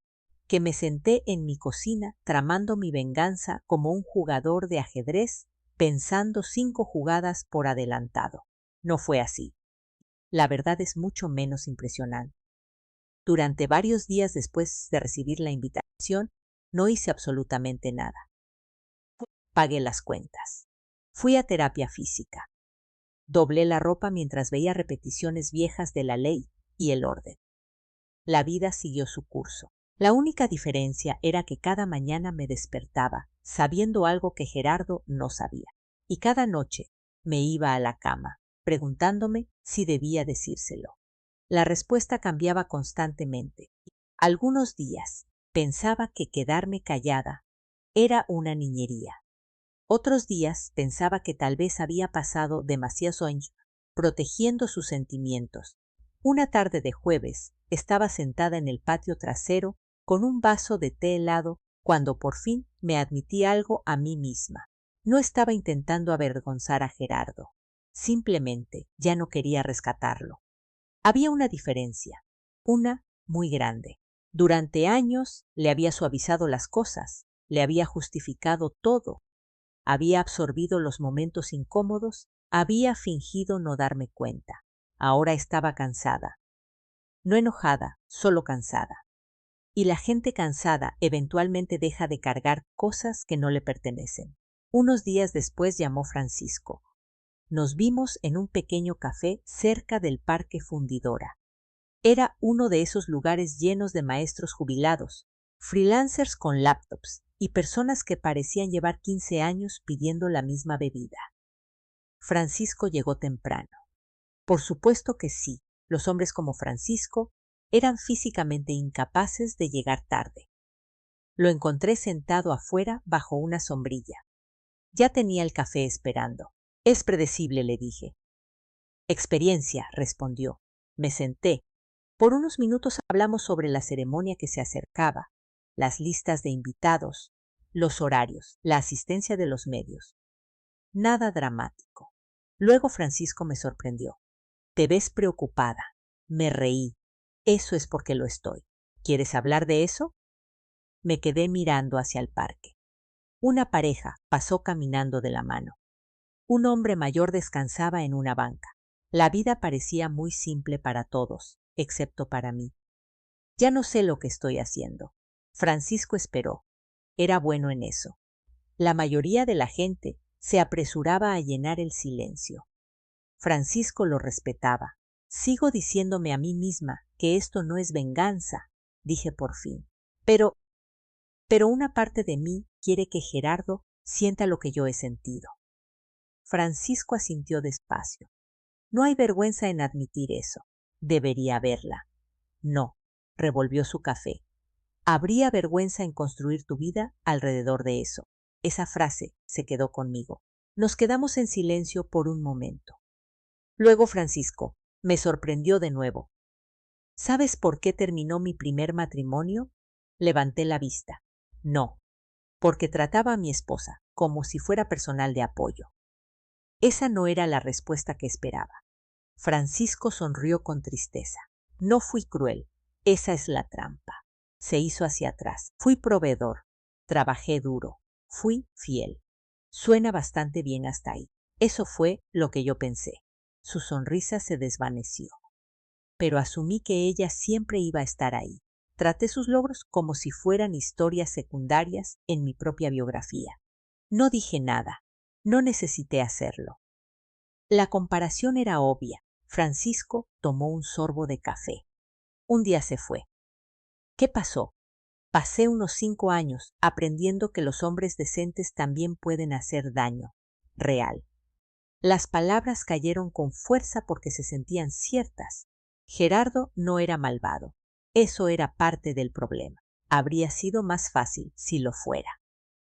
que me senté en mi cocina tramando mi venganza como un jugador de ajedrez, pensando 5 jugadas por adelantado. No fue así. La verdad es mucho menos impresionante. Durante varios días después de recibir la invitación, no hice absolutamente nada. Pagué las cuentas. Fui a terapia física. Doblé la ropa mientras veía repeticiones viejas de la ley y el orden. La vida siguió su curso. La única diferencia era que cada mañana me despertaba sabiendo algo que Gerardo no sabía. Y cada noche me iba a la cama preguntándome si debía decírselo. La respuesta cambiaba constantemente. Algunos días pensaba que quedarme callada era una niñería. Otros días pensaba que tal vez había pasado demasiados años protegiendo sus sentimientos. Una tarde de jueves estaba sentada en el patio trasero con un vaso de té helado cuando por fin me admití algo a mí misma. No estaba intentando avergonzar a Gerardo. Simplemente ya no quería rescatarlo. Había una diferencia, una muy grande. Durante años le había suavizado las cosas, le había justificado todo. Había absorbido los momentos incómodos, había fingido no darme cuenta. Ahora estaba cansada. No enojada, solo cansada. Y la gente cansada eventualmente deja de cargar cosas que no le pertenecen. Unos días después llamó Francisco. Nos vimos en un pequeño café cerca del Parque Fundidora. Era uno de esos lugares llenos de maestros jubilados, freelancers con laptops y personas que parecían llevar 15 años pidiendo la misma bebida. Francisco llegó temprano. Por supuesto que sí, los hombres como Francisco eran físicamente incapaces de llegar tarde. Lo encontré sentado afuera bajo una sombrilla. Ya tenía el café esperando. Es predecible, le dije. Experiencia, respondió. Me senté. Por unos minutos hablamos sobre la ceremonia que se acercaba, las listas de invitados, los horarios, la asistencia de los medios. Nada dramático. Luego Francisco me sorprendió. Te ves preocupada. Me reí. Eso es porque lo estoy. ¿Quieres hablar de eso? Me quedé mirando hacia el parque. Una pareja pasó caminando de la mano. Un hombre mayor descansaba en una banca. La vida parecía muy simple para todos, excepto para mí. Ya no sé lo que estoy haciendo. Francisco esperó. Era bueno en eso. La mayoría de la gente se apresuraba a llenar el silencio. Francisco lo respetaba. Sigo diciéndome a mí misma que esto no es venganza, dije por fin. Pero una parte de mí quiere que Gerardo sienta lo que yo he sentido. Francisco asintió despacio. No hay vergüenza en admitir eso. Debería haberla. No, revolvió su café. Habría vergüenza en construir tu vida alrededor de eso. Esa frase se quedó conmigo. Nos quedamos en silencio por un momento. Luego Francisco me sorprendió de nuevo. ¿Sabes por qué terminó mi primer matrimonio? Levanté la vista. No, porque trataba a mi esposa como si fuera personal de apoyo. Esa no era la respuesta que esperaba. Francisco sonrió con tristeza. No fui cruel. Esa es la trampa. Se hizo hacia atrás. Fui proveedor. Trabajé duro. Fui fiel. Suena bastante bien hasta ahí. Eso fue lo que yo pensé. Su sonrisa se desvaneció. Pero asumí que ella siempre iba a estar ahí. Traté sus logros como si fueran historias secundarias en mi propia biografía. No dije nada. No necesité hacerlo. La comparación era obvia. Francisco tomó un sorbo de café. Un día se fue. ¿Qué pasó? Pasé unos 5 años aprendiendo que los hombres decentes también pueden hacer daño. Real. Las palabras cayeron con fuerza porque se sentían ciertas. Gerardo no era malvado. Eso era parte del problema. Habría sido más fácil si lo fuera.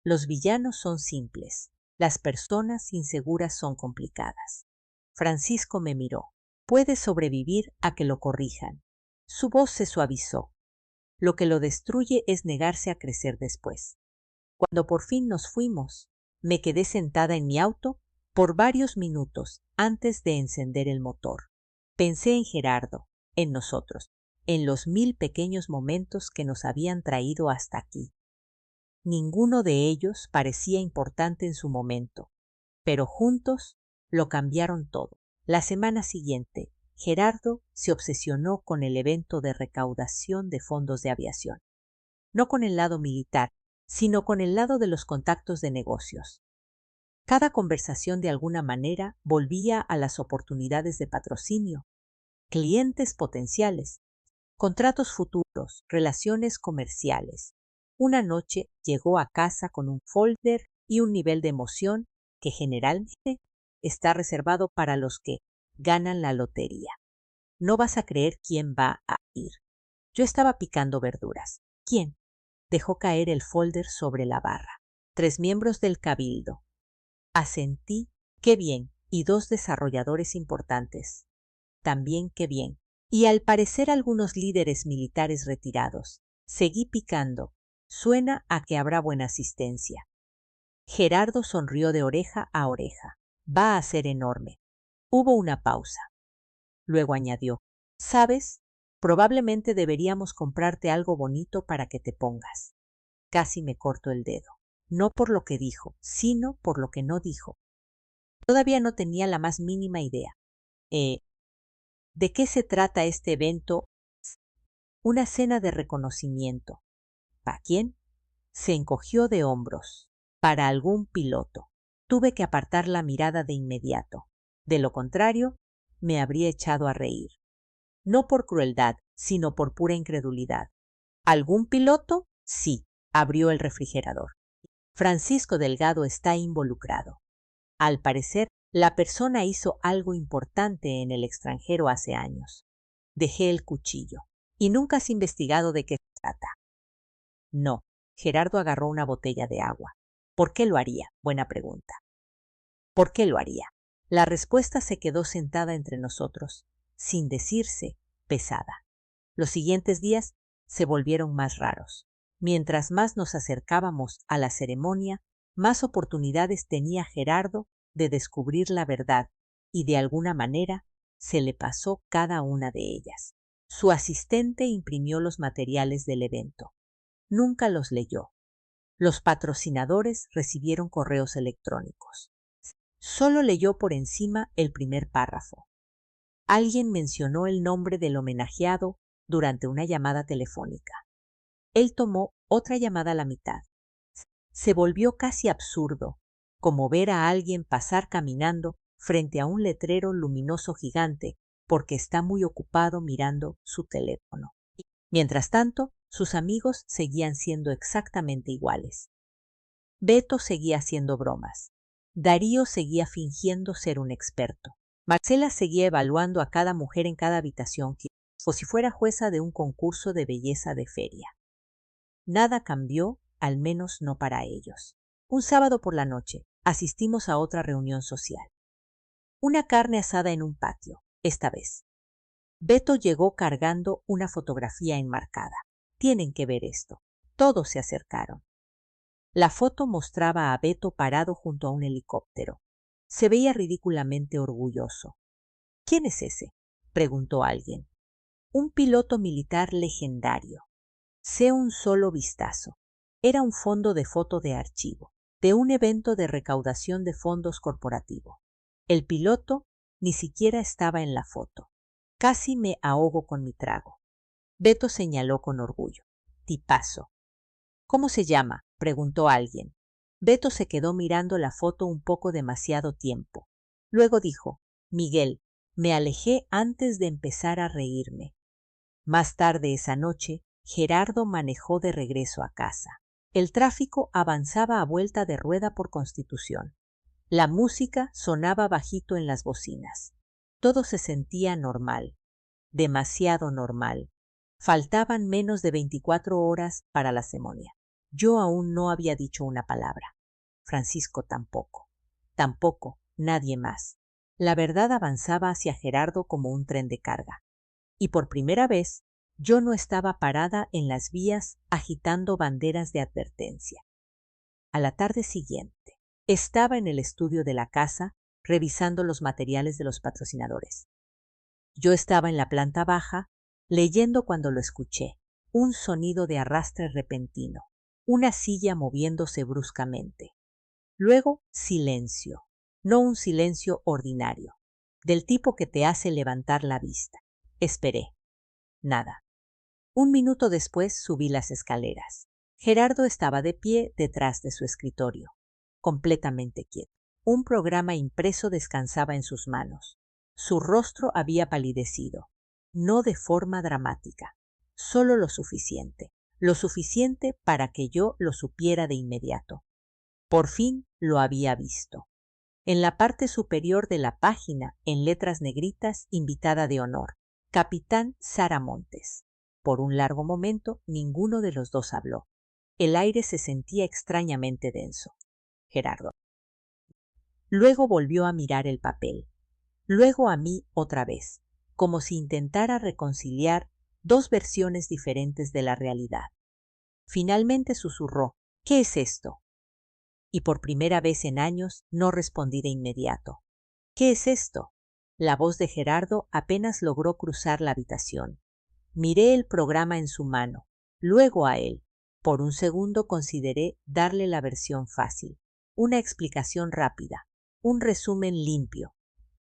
Los villanos son simples. Las personas inseguras son complicadas. Francisco me miró. Puede sobrevivir a que lo corrijan. Su voz se suavizó. Lo que lo destruye es negarse a crecer después. Cuando por fin nos fuimos, me quedé sentada en mi auto por varios minutos antes de encender el motor. Pensé en Gerardo, en nosotros. en los 1000 pequeños momentos que nos habían traído hasta aquí. Ninguno de ellos parecía importante en su momento, pero juntos lo cambiaron todo. La semana siguiente, Gerardo se obsesionó con el evento de recaudación de fondos de aviación. No con el lado militar, sino con el lado de los contactos de negocios. Cada conversación de alguna manera volvía a las oportunidades de patrocinio, clientes potenciales, contratos futuros, relaciones comerciales. Una noche llegó a casa con un folder y un nivel de emoción que generalmente está reservado para los que ganan la lotería. No vas a creer quién va a ir. Yo estaba picando verduras. ¿Quién? Dejó caer el folder sobre la barra. 3 miembros del cabildo. Asentí, qué bien, y 2 desarrolladores importantes. También qué bien. Y al parecer algunos líderes militares retirados. Seguí picando. Suena a que habrá buena asistencia. Gerardo sonrió de oreja a oreja. Va a ser enorme. Hubo una pausa. Luego añadió, ¿sabes? Probablemente deberíamos comprarte algo bonito para que te pongas. Casi me corto el dedo. No por lo que dijo, sino por lo que no dijo. Todavía no tenía la más mínima idea. ¿De qué se trata este evento? Una cena de reconocimiento. ¿Para quién? Se encogió de hombros. Para algún piloto. Tuve que apartar la mirada de inmediato. De lo contrario, me habría echado a reír. No por crueldad, sino por pura incredulidad. ¿Algún piloto? Sí, abrió el refrigerador. Francisco Delgado está involucrado. Al parecer, la persona hizo algo importante en el extranjero hace años. Dejé el cuchillo. ¿Y nunca has investigado de qué se trata? No. Gerardo agarró una botella de agua. ¿Por qué lo haría? Buena pregunta. ¿Por qué lo haría? La respuesta se quedó sentada entre nosotros, sin decirse, pesada. Los siguientes días se volvieron más raros. Mientras más nos acercábamos a la ceremonia, más oportunidades tenía Gerardo de descubrir la verdad y de alguna manera se le pasó cada una de ellas. Su asistente imprimió los materiales del evento. Nunca los leyó. Los patrocinadores recibieron correos electrónicos. Solo leyó por encima el primer párrafo. Alguien mencionó el nombre del homenajeado durante una llamada telefónica. Él tomó otra llamada a la mitad. Se volvió casi absurdo, como ver a alguien pasar caminando frente a un letrero luminoso gigante porque está muy ocupado mirando su teléfono. Mientras tanto, sus amigos seguían siendo exactamente iguales. Beto seguía haciendo bromas. Darío seguía fingiendo ser un experto. Marcela seguía evaluando a cada mujer en cada habitación como si fuera jueza de un concurso de belleza de feria. Nada cambió, al menos no para ellos. Un sábado por la noche, asistimos a otra reunión social. Una carne asada en un patio, esta vez. Beto llegó cargando una fotografía enmarcada. Tienen que ver esto. Todos se acercaron. La foto mostraba a Beto parado junto a un helicóptero. Se veía ridículamente orgulloso. ¿Quién es ese?, preguntó alguien. Un piloto militar legendario. Sé un solo vistazo. Era un fondo de foto de archivo, de un evento de recaudación de fondos corporativo. El piloto ni siquiera estaba en la foto. Casi me ahogo con mi trago. Beto señaló con orgullo. Tipazo. ¿Cómo se llama?, preguntó alguien. Beto se quedó mirando la foto un poco demasiado tiempo. Luego dijo, Miguel. Me alejé antes de empezar a reírme. Más tarde esa noche, Gerardo manejó de regreso a casa. El tráfico avanzaba a vuelta de rueda por Constitución. La música sonaba bajito en las bocinas. Todo se sentía normal, demasiado normal. Faltaban menos de 24 horas para la ceremonia. Yo aún no había dicho una palabra. Francisco tampoco. Tampoco, nadie más. La verdad avanzaba hacia Gerardo como un tren de carga. Y por primera vez, yo no estaba parada en las vías agitando banderas de advertencia. A la tarde siguiente, estaba en el estudio de la casa revisando los materiales de los patrocinadores. Yo estaba en la planta baja, leyendo cuando lo escuché. Un sonido de arrastre repentino, una silla moviéndose bruscamente. Luego, silencio, no un silencio ordinario, del tipo que te hace levantar la vista. Esperé. Nada. Un minuto después subí las escaleras. Gerardo estaba de pie detrás de su escritorio, completamente quieto. Un programa impreso descansaba en sus manos. Su rostro había palidecido, no de forma dramática, solo lo suficiente para que yo lo supiera de inmediato. Por fin lo había visto. En la parte superior de la página, en letras negritas, invitada de honor, Capitán Sara Montes. Por un largo momento, ninguno de los dos habló. El aire se sentía extrañamente denso. Gerardo. Luego volvió a mirar el papel. Luego a mí otra vez, como si intentara reconciliar dos versiones diferentes de la realidad. Finalmente susurró: ¿Qué es esto? Y por primera vez en años no respondí de inmediato. ¿Qué es esto? La voz de Gerardo apenas logró cruzar la habitación. Miré el programa en su mano, luego a él. Por un segundo consideré darle la versión fácil, una explicación rápida, un resumen limpio,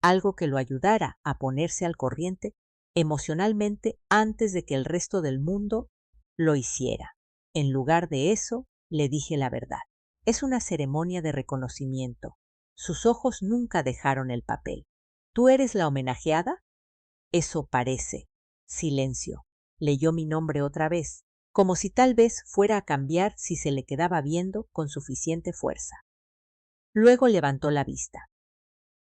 algo que lo ayudara a ponerse al corriente emocionalmente antes de que el resto del mundo lo hiciera. En lugar de eso, le dije la verdad. Es una ceremonia de reconocimiento. Sus ojos nunca dejaron el papel. ¿Tú eres la homenajeada? Eso parece. Silencio. Leyó mi nombre otra vez, como si tal vez fuera a cambiar si se le quedaba viendo con suficiente fuerza. Luego levantó la vista.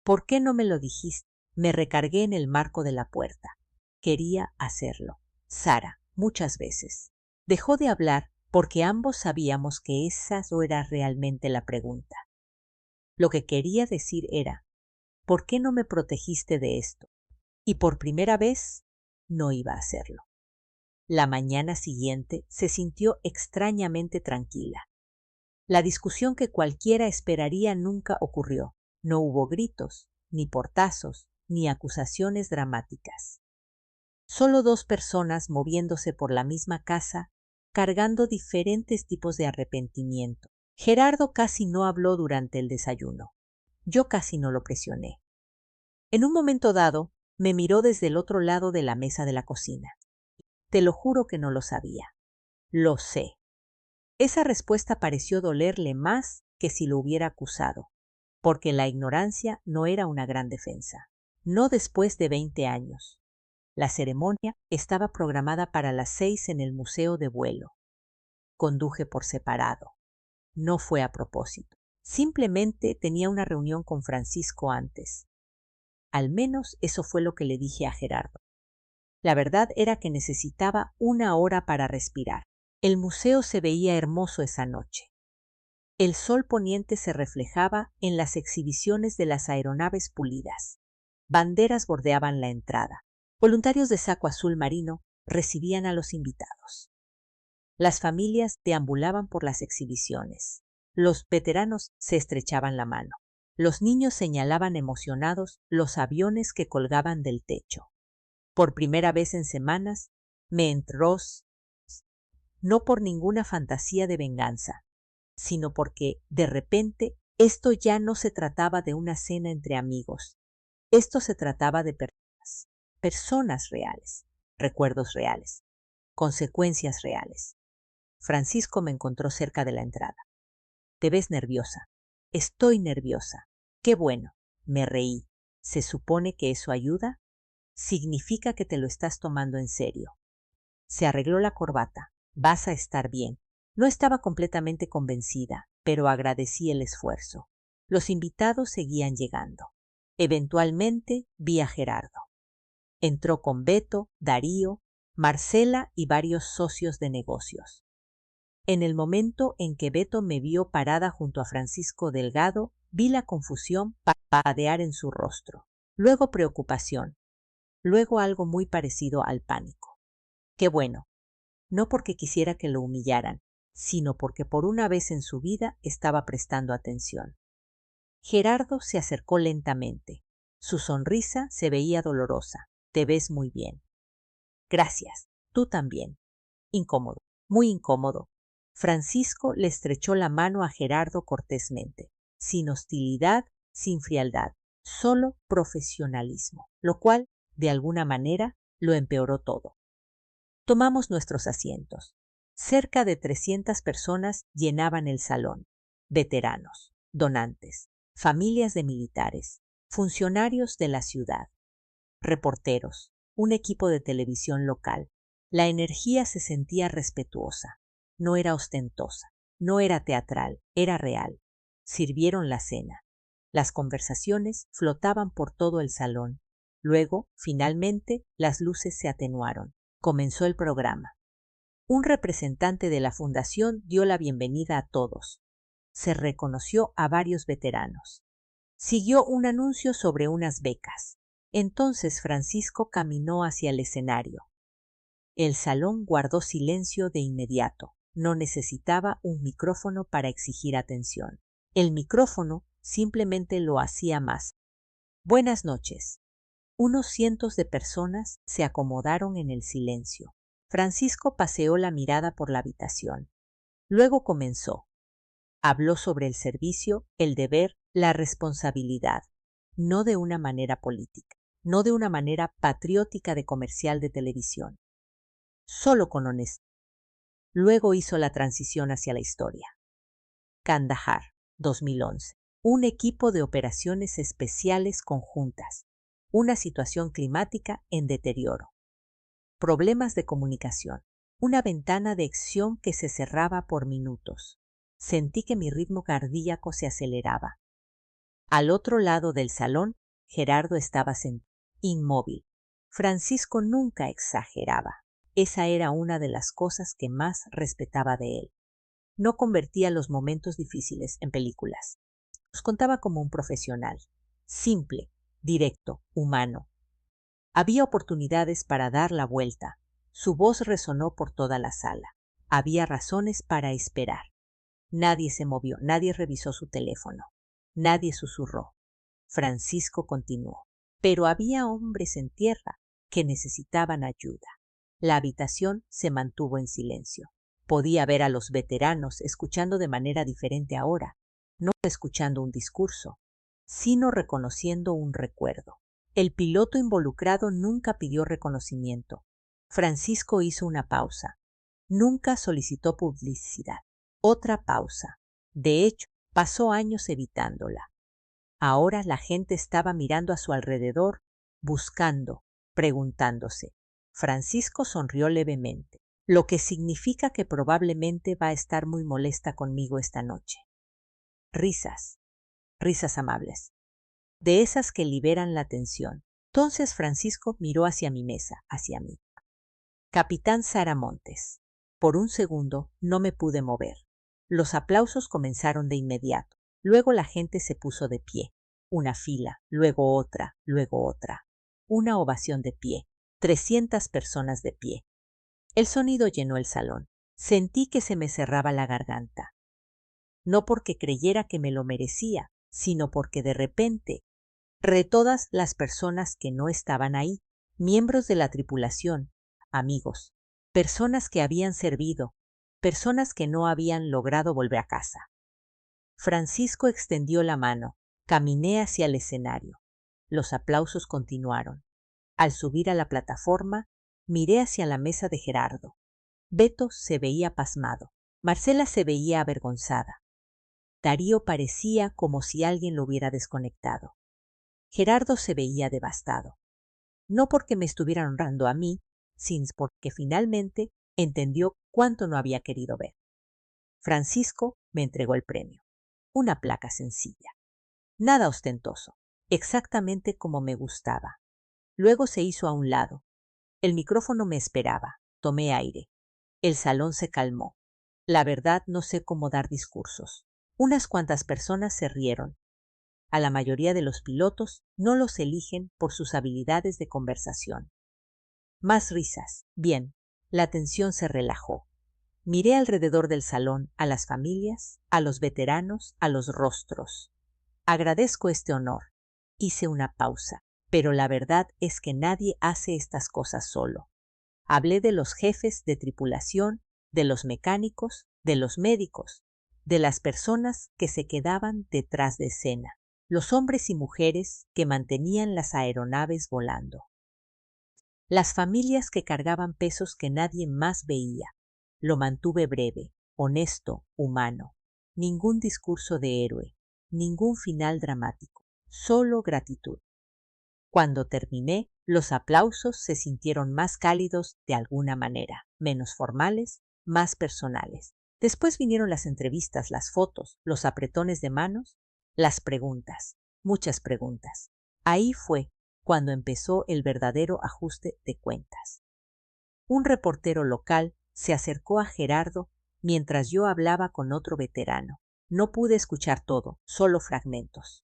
¿Por qué no me lo dijiste? Me recargué en el marco de la puerta. Quería hacerlo. Sara, muchas veces. Dejó de hablar porque ambos sabíamos que esa no era realmente la pregunta. Lo que quería decir era, ¿por qué no me protegiste de esto? Y por primera vez no iba a hacerlo. La mañana siguiente se sintió extrañamente tranquila. La discusión que cualquiera esperaría nunca ocurrió. No hubo gritos, ni portazos, ni acusaciones dramáticas. Solo dos personas moviéndose por la misma casa, cargando diferentes tipos de arrepentimiento. Gerardo casi no habló durante el desayuno. Yo casi no lo presioné. En un momento dado, me miró desde el otro lado de la mesa de la cocina. Te lo juro que no lo sabía. Lo sé. Esa respuesta pareció dolerle más que si lo hubiera acusado, porque la ignorancia no era una gran defensa. No después de 20 años. La ceremonia estaba programada para las 6 en el Museo de Vuelo. Conduje por separado. No fue a propósito. Simplemente tenía una reunión con Francisco antes. Al menos eso fue lo que le dije a Gerardo. La verdad era que necesitaba una hora para respirar. El museo se veía hermoso esa noche. El sol poniente se reflejaba en las exhibiciones de las aeronaves pulidas. Banderas bordeaban la entrada. Voluntarios de saco azul marino recibían a los invitados. Las familias deambulaban por las exhibiciones. Los veteranos se estrechaban la mano. Los niños señalaban emocionados los aviones que colgaban del techo. Por primera vez en semanas, me entró, no por ninguna fantasía de venganza, sino porque, de repente, esto ya no se trataba de una cena entre amigos. Esto se trataba de personas reales, recuerdos reales, consecuencias reales. Francisco me encontró cerca de la entrada. Te ves nerviosa. Estoy nerviosa. Qué bueno. Me reí. ¿Se supone que eso ayuda? Significa que te lo estás tomando en serio. Se arregló la corbata. Vas a estar bien. No estaba completamente convencida, pero agradecí el esfuerzo. Los invitados seguían llegando. Eventualmente vi a Gerardo. Entró con Beto, Darío, Marcela y varios socios de negocios. En el momento en que Beto me vio parada junto a Francisco Delgado, vi la confusión parpadear en su rostro, luego preocupación, luego algo muy parecido al pánico. Qué bueno, no porque quisiera que lo humillaran, sino porque por una vez en su vida estaba prestando atención. Gerardo se acercó lentamente. Su sonrisa se veía dolorosa. Te ves muy bien. Gracias. Tú también. Incómodo, muy incómodo. Francisco le estrechó la mano a Gerardo cortésmente, sin hostilidad, sin frialdad, solo profesionalismo, lo cual, de alguna manera, lo empeoró todo. Tomamos nuestros asientos. Cerca de 300 personas llenaban el salón. Veteranos, donantes, familias de militares, funcionarios de la ciudad, reporteros, un equipo de televisión local. La energía se sentía respetuosa. No era ostentosa, no era teatral, era real. Sirvieron la cena. Las conversaciones flotaban por todo el salón. Luego, finalmente, las luces se atenuaron. Comenzó el programa. Un representante de la fundación dio la bienvenida a todos. Se reconoció a varios veteranos. Siguió un anuncio sobre unas becas. Entonces Francisco caminó hacia el escenario. El salón guardó silencio de inmediato. No necesitaba un micrófono para exigir atención. El micrófono simplemente lo hacía más. Buenas noches. Unos cientos de personas se acomodaron en el silencio. Francisco paseó la mirada por la habitación. Luego comenzó. Habló sobre el servicio, el deber, la responsabilidad, no de una manera política, no de una manera patriótica de comercial de televisión, solo con honestidad. Luego hizo la transición hacia la historia. Kandahar, 2011. Un equipo de operaciones especiales conjuntas. Una situación climática en deterioro. Problemas de comunicación. Una ventana de acción que se cerraba por minutos. Sentí que mi ritmo cardíaco se aceleraba. Al otro lado del salón, Gerardo estaba sentado, inmóvil. Francisco nunca exageraba. Esa era una de las cosas que más respetaba de él. No convertía los momentos difíciles en películas. Los contaba como un profesional. Simple, directo, humano. Había oportunidades para dar la vuelta. Su voz resonó por toda la sala. Había razones para esperar. Nadie se movió, nadie revisó su teléfono, nadie susurró. Francisco continuó. Pero había hombres en tierra que necesitaban ayuda. La habitación se mantuvo en silencio. Podía ver a los veteranos escuchando de manera diferente ahora, no escuchando un discurso, sino reconociendo un recuerdo. El piloto involucrado nunca pidió reconocimiento. Francisco hizo una pausa. Nunca solicitó publicidad. Otra pausa. De hecho, pasó años evitándola. Ahora la gente estaba mirando a su alrededor, buscando, preguntándose. Francisco sonrió levemente, lo que significa que probablemente va a estar muy molesta conmigo esta noche. Risas, risas amables, de esas que liberan la tensión. Entonces Francisco miró hacia mi mesa, hacia mí. Capitán Sara Montes. Por un segundo no me pude mover. Los aplausos comenzaron de inmediato. Luego la gente se puso de pie. Una fila, luego otra, luego otra. Una ovación de pie. 300 personas de pie. El sonido llenó el salón. Sentí que se me cerraba la garganta. No porque creyera que me lo merecía, sino porque de repente, todas las personas que no estaban ahí, miembros de la tripulación, amigos, personas que habían servido, personas que no habían logrado volver a casa. Francisco extendió la mano. Caminé hacia el escenario. Los aplausos continuaron. Al subir a la plataforma, miré hacia la mesa de Gerardo. Beto se veía pasmado. Marcela se veía avergonzada. Darío parecía como si alguien lo hubiera desconectado. Gerardo se veía devastado. No porque me estuviera honrando a mí, sino porque finalmente entendió cuánto no había querido ver. Francisco me entregó el premio. Una placa sencilla. Nada ostentoso, exactamente como me gustaba. Luego se hizo a un lado. El micrófono me esperaba. Tomé aire. El salón se calmó. La verdad no sé cómo dar discursos. Unas cuantas personas se rieron. A la mayoría de los pilotos no los eligen por sus habilidades de conversación. Más risas. Bien, la tensión se relajó. Miré alrededor del salón a las familias, a los veteranos, a los rostros. Agradezco este honor. Hice una pausa, pero la verdad es que nadie hace estas cosas solo. Hablé de los jefes de tripulación, de los mecánicos, de los médicos, de las personas que se quedaban detrás de escena, los hombres y mujeres que mantenían las aeronaves volando, las familias que cargaban pesos que nadie más veía. Lo mantuve breve, honesto, humano. Ningún discurso de héroe, ningún final dramático, solo gratitud. Cuando terminé, los aplausos se sintieron más cálidos de alguna manera, menos formales, más personales. Después vinieron las entrevistas, las fotos, los apretones de manos, las preguntas, muchas preguntas. Ahí fue cuando empezó el verdadero ajuste de cuentas. Un reportero local se acercó a Gerardo mientras yo hablaba con otro veterano. No pude escuchar todo, solo fragmentos.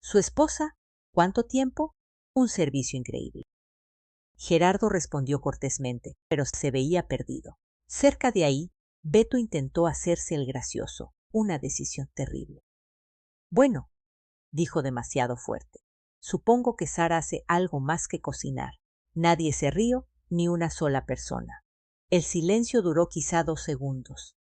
¿Su esposa? ¿Cuánto tiempo? Un servicio increíble. Gerardo respondió cortésmente, pero se veía perdido. Cerca de ahí, Beto intentó hacerse el gracioso, una decisión terrible. Bueno, dijo demasiado fuerte. Supongo que Sara hace algo más que cocinar. Nadie se rió, ni una sola persona. El silencio duró quizá 2 segundos.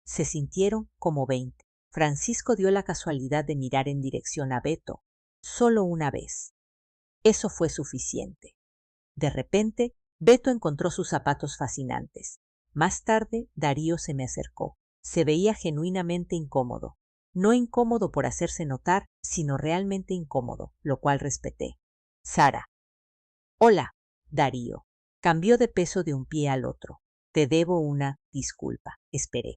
Se sintieron como 20. Francisco dio la casualidad de mirar en dirección a Beto, solo una vez. Eso fue suficiente. De repente, Beto encontró sus zapatos fascinantes. Más tarde, Darío se me acercó. Se veía genuinamente incómodo. No incómodo por hacerse notar, sino realmente incómodo, lo cual respeté. Sara. Hola, Darío. Cambió de peso de un pie al otro. Te debo una disculpa. Esperé.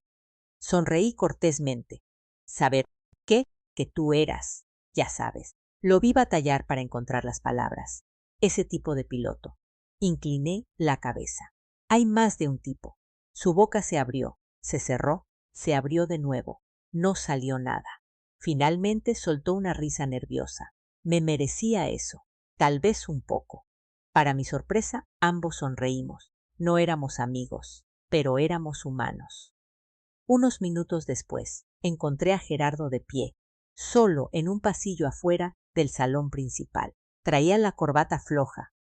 Sonreí cortésmente. Saber qué, que tú eras, ya sabes. Lo vi batallar para encontrar las palabras. Ese tipo de piloto. Incliné la cabeza. Hay más de un tipo. Su boca se abrió, se cerró, se abrió de nuevo. No salió nada. Finalmente soltó una risa nerviosa. Me merecía eso, tal vez un poco. Para mi sorpresa, ambos sonreímos. No éramos amigos, pero éramos humanos. Unos minutos después, encontré a Gerardo de pie, solo en un pasillo afuera del salón principal. Traía la corbata floja,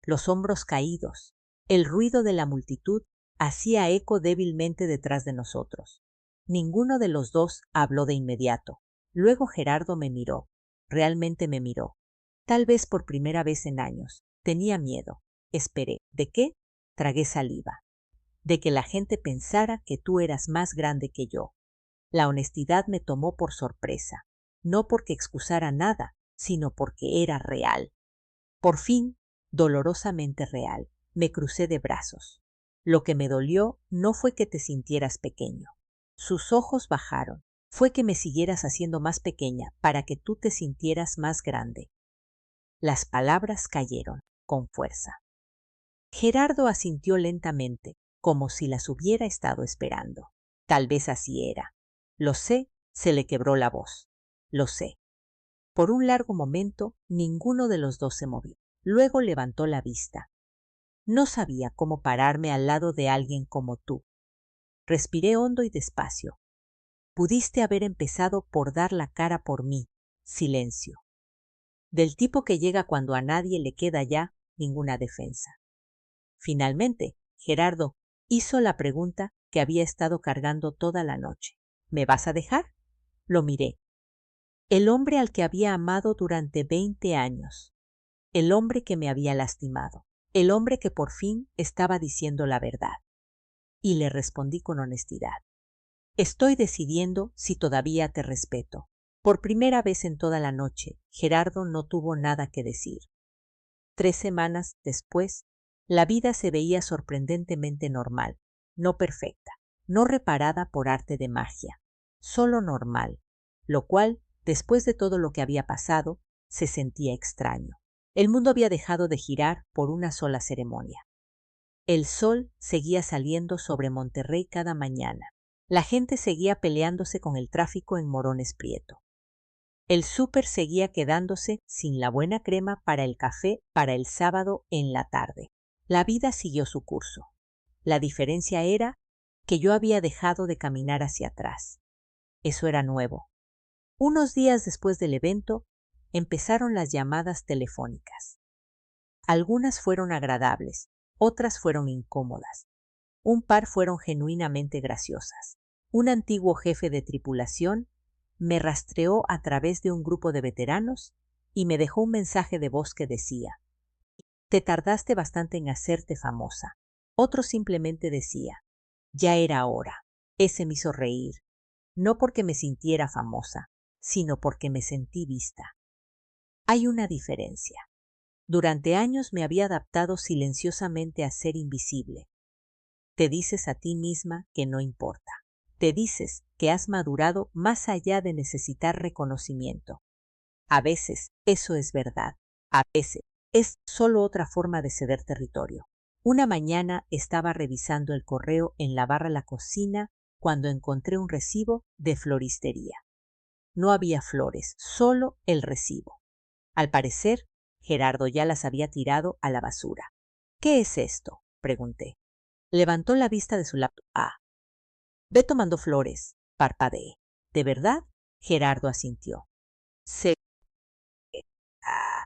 los hombros caídos. El ruido de la multitud hacía eco débilmente detrás de nosotros. Ninguno de los dos habló de inmediato. Luego Gerardo me miró. Realmente me miró. Tal vez por primera vez en años. Tenía miedo. Esperé. ¿De qué? Tragué saliva. De que la gente pensara que tú eras más grande que yo. La honestidad me tomó por sorpresa. No porque excusara nada, sino porque era real. Por fin, dolorosamente real, me crucé de brazos. Lo que me dolió no fue que te sintieras pequeño. Sus ojos bajaron. Fue que me siguieras haciendo más pequeña para que tú te sintieras más grande. Las palabras cayeron con fuerza. Gerardo asintió lentamente, como si las hubiera estado esperando. Tal vez así era. Lo sé, se le quebró la voz. Lo sé. Por un largo momento, ninguno de los dos se movió. Luego levantó la vista. No sabía cómo pararme al lado de alguien como tú. Respiré hondo y despacio. Pudiste haber empezado por dar la cara por mí. Silencio. Del tipo que llega cuando a nadie le queda ya ninguna defensa. Finalmente, Gerardo hizo la pregunta que había estado cargando toda la noche. ¿Me vas a dejar? Lo miré. El hombre al que había amado durante 20 años. El hombre que me había lastimado. El hombre que por fin estaba diciendo la verdad. Y le respondí con honestidad. Estoy decidiendo si todavía te respeto. Por primera vez en toda la noche, Gerardo no tuvo nada que decir. 3 semanas después, la vida se veía sorprendentemente normal, no perfecta, no reparada por arte de magia, solo normal, lo cual, después de todo lo que había pasado, se sentía extraño. El mundo había dejado de girar por una sola ceremonia. El sol seguía saliendo sobre Monterrey cada mañana. La gente seguía peleándose con el tráfico en Morones Prieto. El súper seguía quedándose sin la buena crema para el café para el sábado en la tarde. La vida siguió su curso. La diferencia era que yo había dejado de caminar hacia atrás. Eso era nuevo. Unos días después del evento, empezaron las llamadas telefónicas. Algunas fueron agradables, otras fueron incómodas. Un par fueron genuinamente graciosas. Un antiguo jefe de tripulación me rastreó a través de un grupo de veteranos y me dejó un mensaje de voz que decía: «Te tardaste bastante en hacerte famosa». Otro simplemente decía: «Ya era hora». Ese me hizo reír, no porque me sintiera famosa, sino porque me sentí vista. Hay una diferencia. Durante años me había adaptado silenciosamente a ser invisible. Te dices a ti misma que no importa. Te dices que has madurado más allá de necesitar reconocimiento. A veces eso es verdad. A veces es solo otra forma de ceder territorio. Una mañana estaba revisando el correo en la barra de la cocina cuando encontré un recibo de floristería. No había flores, solo el recibo. Al parecer, Gerardo ya las había tirado a la basura. «¿Qué es esto?», pregunté. Levantó la vista de su laptop. «Ah, Beto mandó flores», parpadeé. «¿De verdad?», Gerardo asintió. «Se... ah».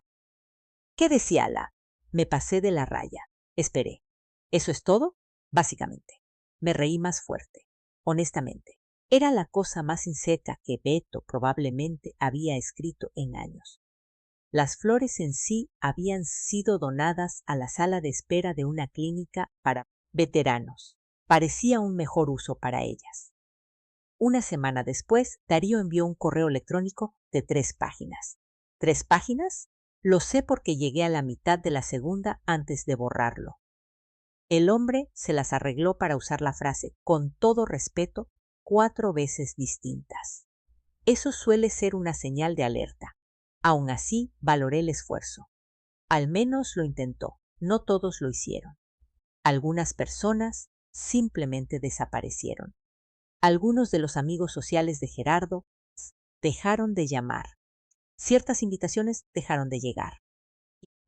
«¿Qué decía la?» Me pasé de la raya. Esperé. «¿Eso es todo?», básicamente. Me reí más fuerte. Honestamente, era la cosa más insecta que Beto probablemente había escrito en años. Las flores en sí habían sido donadas a la sala de espera de una clínica para veteranos. Parecía un mejor uso para ellas. Una semana después, Darío envió un correo electrónico de 3 páginas. ¿3 páginas? Lo sé porque llegué a la mitad de la segunda antes de borrarlo. El hombre se las arregló para usar la frase «con todo respeto» 4 veces distintas. Eso suele ser una señal de alerta. Aún así, valoré el esfuerzo. Al menos lo intentó. No todos lo hicieron. Algunas personas simplemente desaparecieron. Algunos de los amigos sociales de Gerardo dejaron de llamar. Ciertas invitaciones dejaron de llegar.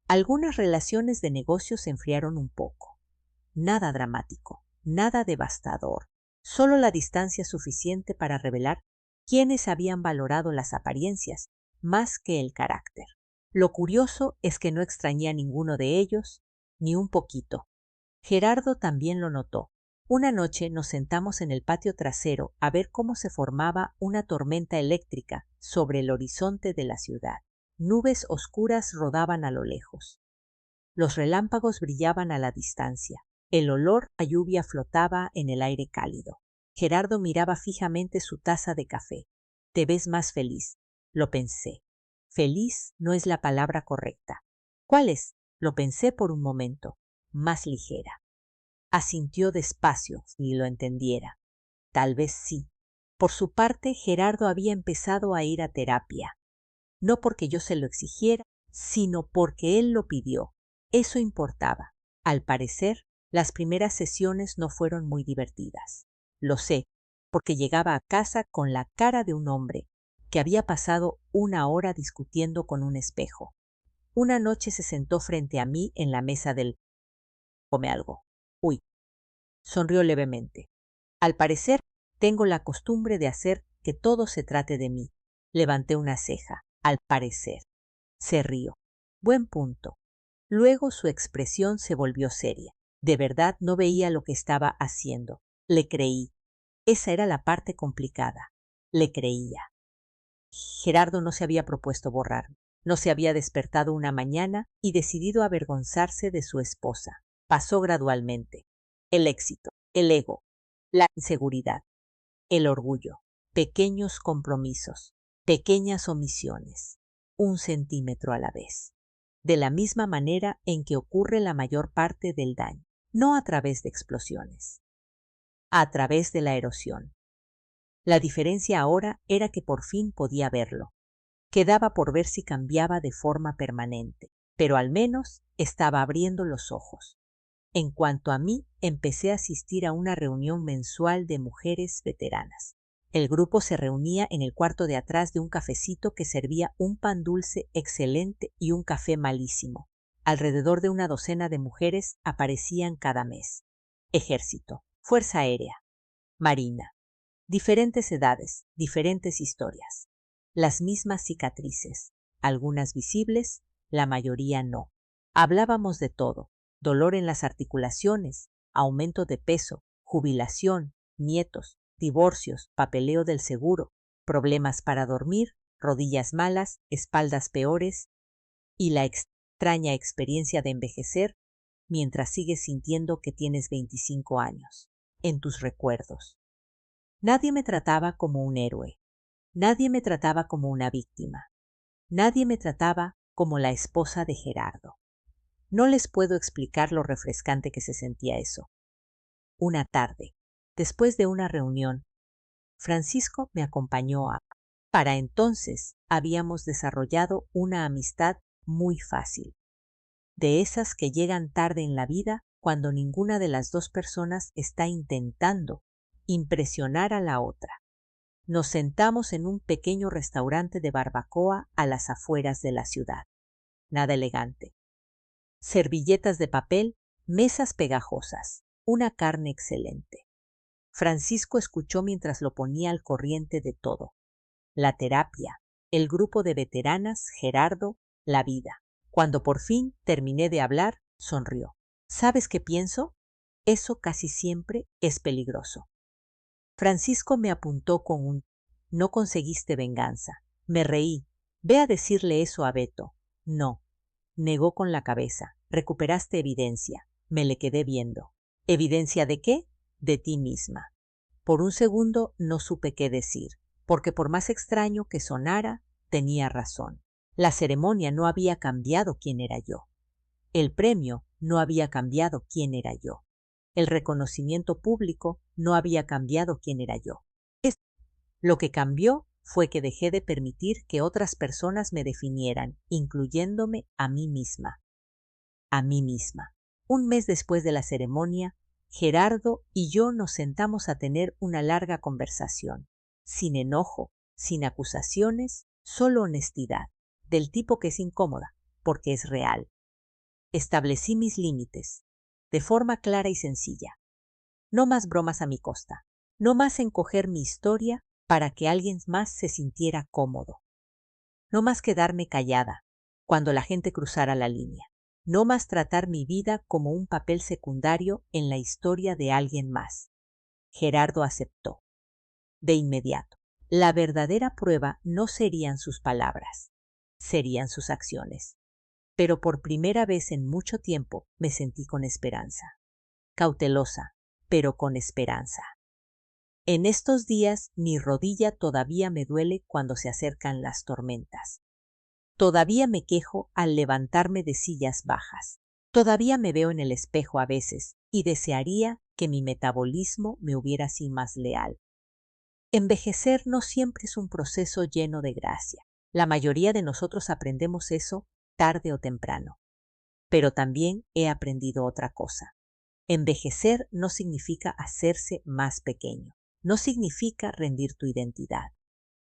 Algunas relaciones de negocios se enfriaron un poco. Nada dramático, nada devastador. Solo la distancia suficiente para revelar quiénes habían valorado las apariencias más que el carácter. Lo curioso es que no extrañé a ninguno de ellos, ni un poquito. Gerardo también lo notó. Una noche nos sentamos en el patio trasero a ver cómo se formaba una tormenta eléctrica sobre el horizonte de la ciudad. Nubes oscuras rodaban a lo lejos. Los relámpagos brillaban a la distancia. El olor a lluvia flotaba en el aire cálido. Gerardo miraba fijamente su taza de café. «Te ves más feliz», lo pensé. Feliz no es la palabra correcta. ¿Cuál es? Lo pensé por un momento. Más ligera. Asintió despacio, si lo entendiera. Tal vez sí. Por su parte, Gerardo había empezado a ir a terapia. No porque yo se lo exigiera, sino porque él lo pidió. Eso importaba. Al parecer, las primeras sesiones no fueron muy divertidas. Lo sé, porque llegaba a casa con la cara de un hombre que había pasado 1 hora discutiendo con un espejo. Una noche se sentó frente a mí en la mesa del «come algo». «Uy», sonrió levemente. «Al parecer, tengo la costumbre de hacer que todo se trate de mí». Levanté una ceja. «Al parecer». Se rió. «Buen punto». Luego su expresión se volvió seria. De verdad no veía lo que estaba haciendo. Le creí. Esa era la parte complicada. Le creía. Gerardo no se había propuesto borrarme. No se había despertado una mañana y decidido avergonzarse de su esposa. Pasó gradualmente. El éxito, el ego, la inseguridad, el orgullo, pequeños compromisos, pequeñas omisiones, 1 centímetro a la vez. De la misma manera en que ocurre la mayor parte del daño, no a través de explosiones, a través de la erosión. La diferencia ahora era que por fin podía verlo. Quedaba por ver si cambiaba de forma permanente, pero al menos estaba abriendo los ojos. En cuanto a mí, empecé a asistir a una reunión mensual de mujeres veteranas. El grupo se reunía en el cuarto de atrás de un cafecito que servía un pan dulce excelente y un café malísimo. Alrededor de una docena de mujeres aparecían cada mes. Ejército, Fuerza Aérea, Marina. Diferentes edades, diferentes historias. Las mismas cicatrices, algunas visibles, la mayoría no. Hablábamos de todo, dolor en las articulaciones, aumento de peso, jubilación, nietos, divorcios, papeleo del seguro, problemas para dormir, rodillas malas, espaldas peores y la extraña experiencia de envejecer mientras sigues sintiendo que tienes 25 años, en tus recuerdos. Nadie me trataba como un héroe, nadie me trataba como una víctima, nadie me trataba como la esposa de Gerardo. No les puedo explicar lo refrescante que se sentía eso. Una tarde, después de una reunión, Francisco me acompañó a... Para entonces habíamos desarrollado una amistad muy fácil, de esas que llegan tarde en la vida cuando ninguna de las dos personas está intentando impresionar a la otra. Nos sentamos en un pequeño restaurante de barbacoa a las afueras de la ciudad. Nada elegante. Servilletas de papel, mesas pegajosas, una carne excelente. Francisco escuchó mientras lo ponía al corriente de todo. La terapia, el grupo de veteranas, Gerardo, la vida. Cuando por fin terminé de hablar, sonrió. ¿Sabes qué pienso? Eso casi siempre es peligroso. Francisco me apuntó con un «No conseguiste venganza». Me reí. Ve a decirle eso a Beto. No. Negó con la cabeza. Recuperaste evidencia. Me le quedé viendo. ¿Evidencia de qué? De ti misma. Por un segundo no supe qué decir, porque por más extraño que sonara, tenía razón. La ceremonia no había cambiado quién era yo. El premio no había cambiado quién era yo. El reconocimiento público no había cambiado quién era yo. Lo que cambió fue que dejé de permitir que otras personas me definieran, incluyéndome a mí misma. A mí misma. Un mes después de la ceremonia, Gerardo y yo nos sentamos a tener una larga conversación, sin enojo, sin acusaciones, solo honestidad, del tipo que es incómoda, porque es real. Establecí mis límites, de forma clara y sencilla. No más bromas a mi costa, no más encoger mi historia para que alguien más se sintiera cómodo. No más quedarme callada cuando la gente cruzara la línea. No más tratar mi vida como un papel secundario en la historia de alguien más. Gerardo aceptó. De inmediato. La verdadera prueba no serían sus palabras, serían sus acciones. Pero por primera vez en mucho tiempo me sentí con esperanza. Cautelosa, pero con esperanza. En estos días mi rodilla todavía me duele cuando se acercan las tormentas. Todavía me quejo al levantarme de sillas bajas. Todavía me veo en el espejo a veces y desearía que mi metabolismo me hubiera sido más leal. Envejecer no siempre es un proceso lleno de gracia. La mayoría de nosotros aprendemos eso tarde o temprano. Pero también he aprendido otra cosa. Envejecer no significa hacerse más pequeño. No significa rendir tu identidad.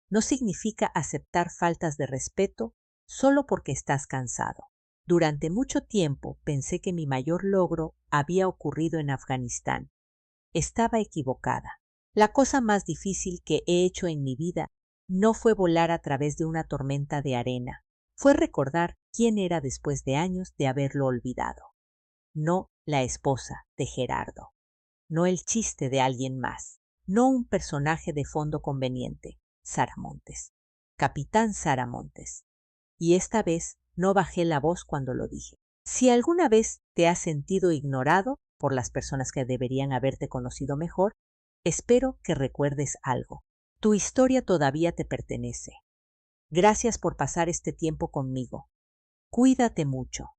No significa aceptar faltas de respeto solo porque estás cansado. Durante mucho tiempo pensé que mi mayor logro había ocurrido en Afganistán. Estaba equivocada. La cosa más difícil que he hecho en mi vida no fue volar a través de una tormenta de arena. Fue recordar quién era después de años de haberlo olvidado. No la esposa de Gerardo. No el chiste de alguien más. No un personaje de fondo conveniente. Sara Montes. Capitán Sara Montes. Y esta vez no bajé la voz cuando lo dije. Si alguna vez te has sentido ignorado por las personas que deberían haberte conocido mejor, espero que recuerdes algo. Tu historia todavía te pertenece. Gracias por pasar este tiempo conmigo. Cuídate mucho.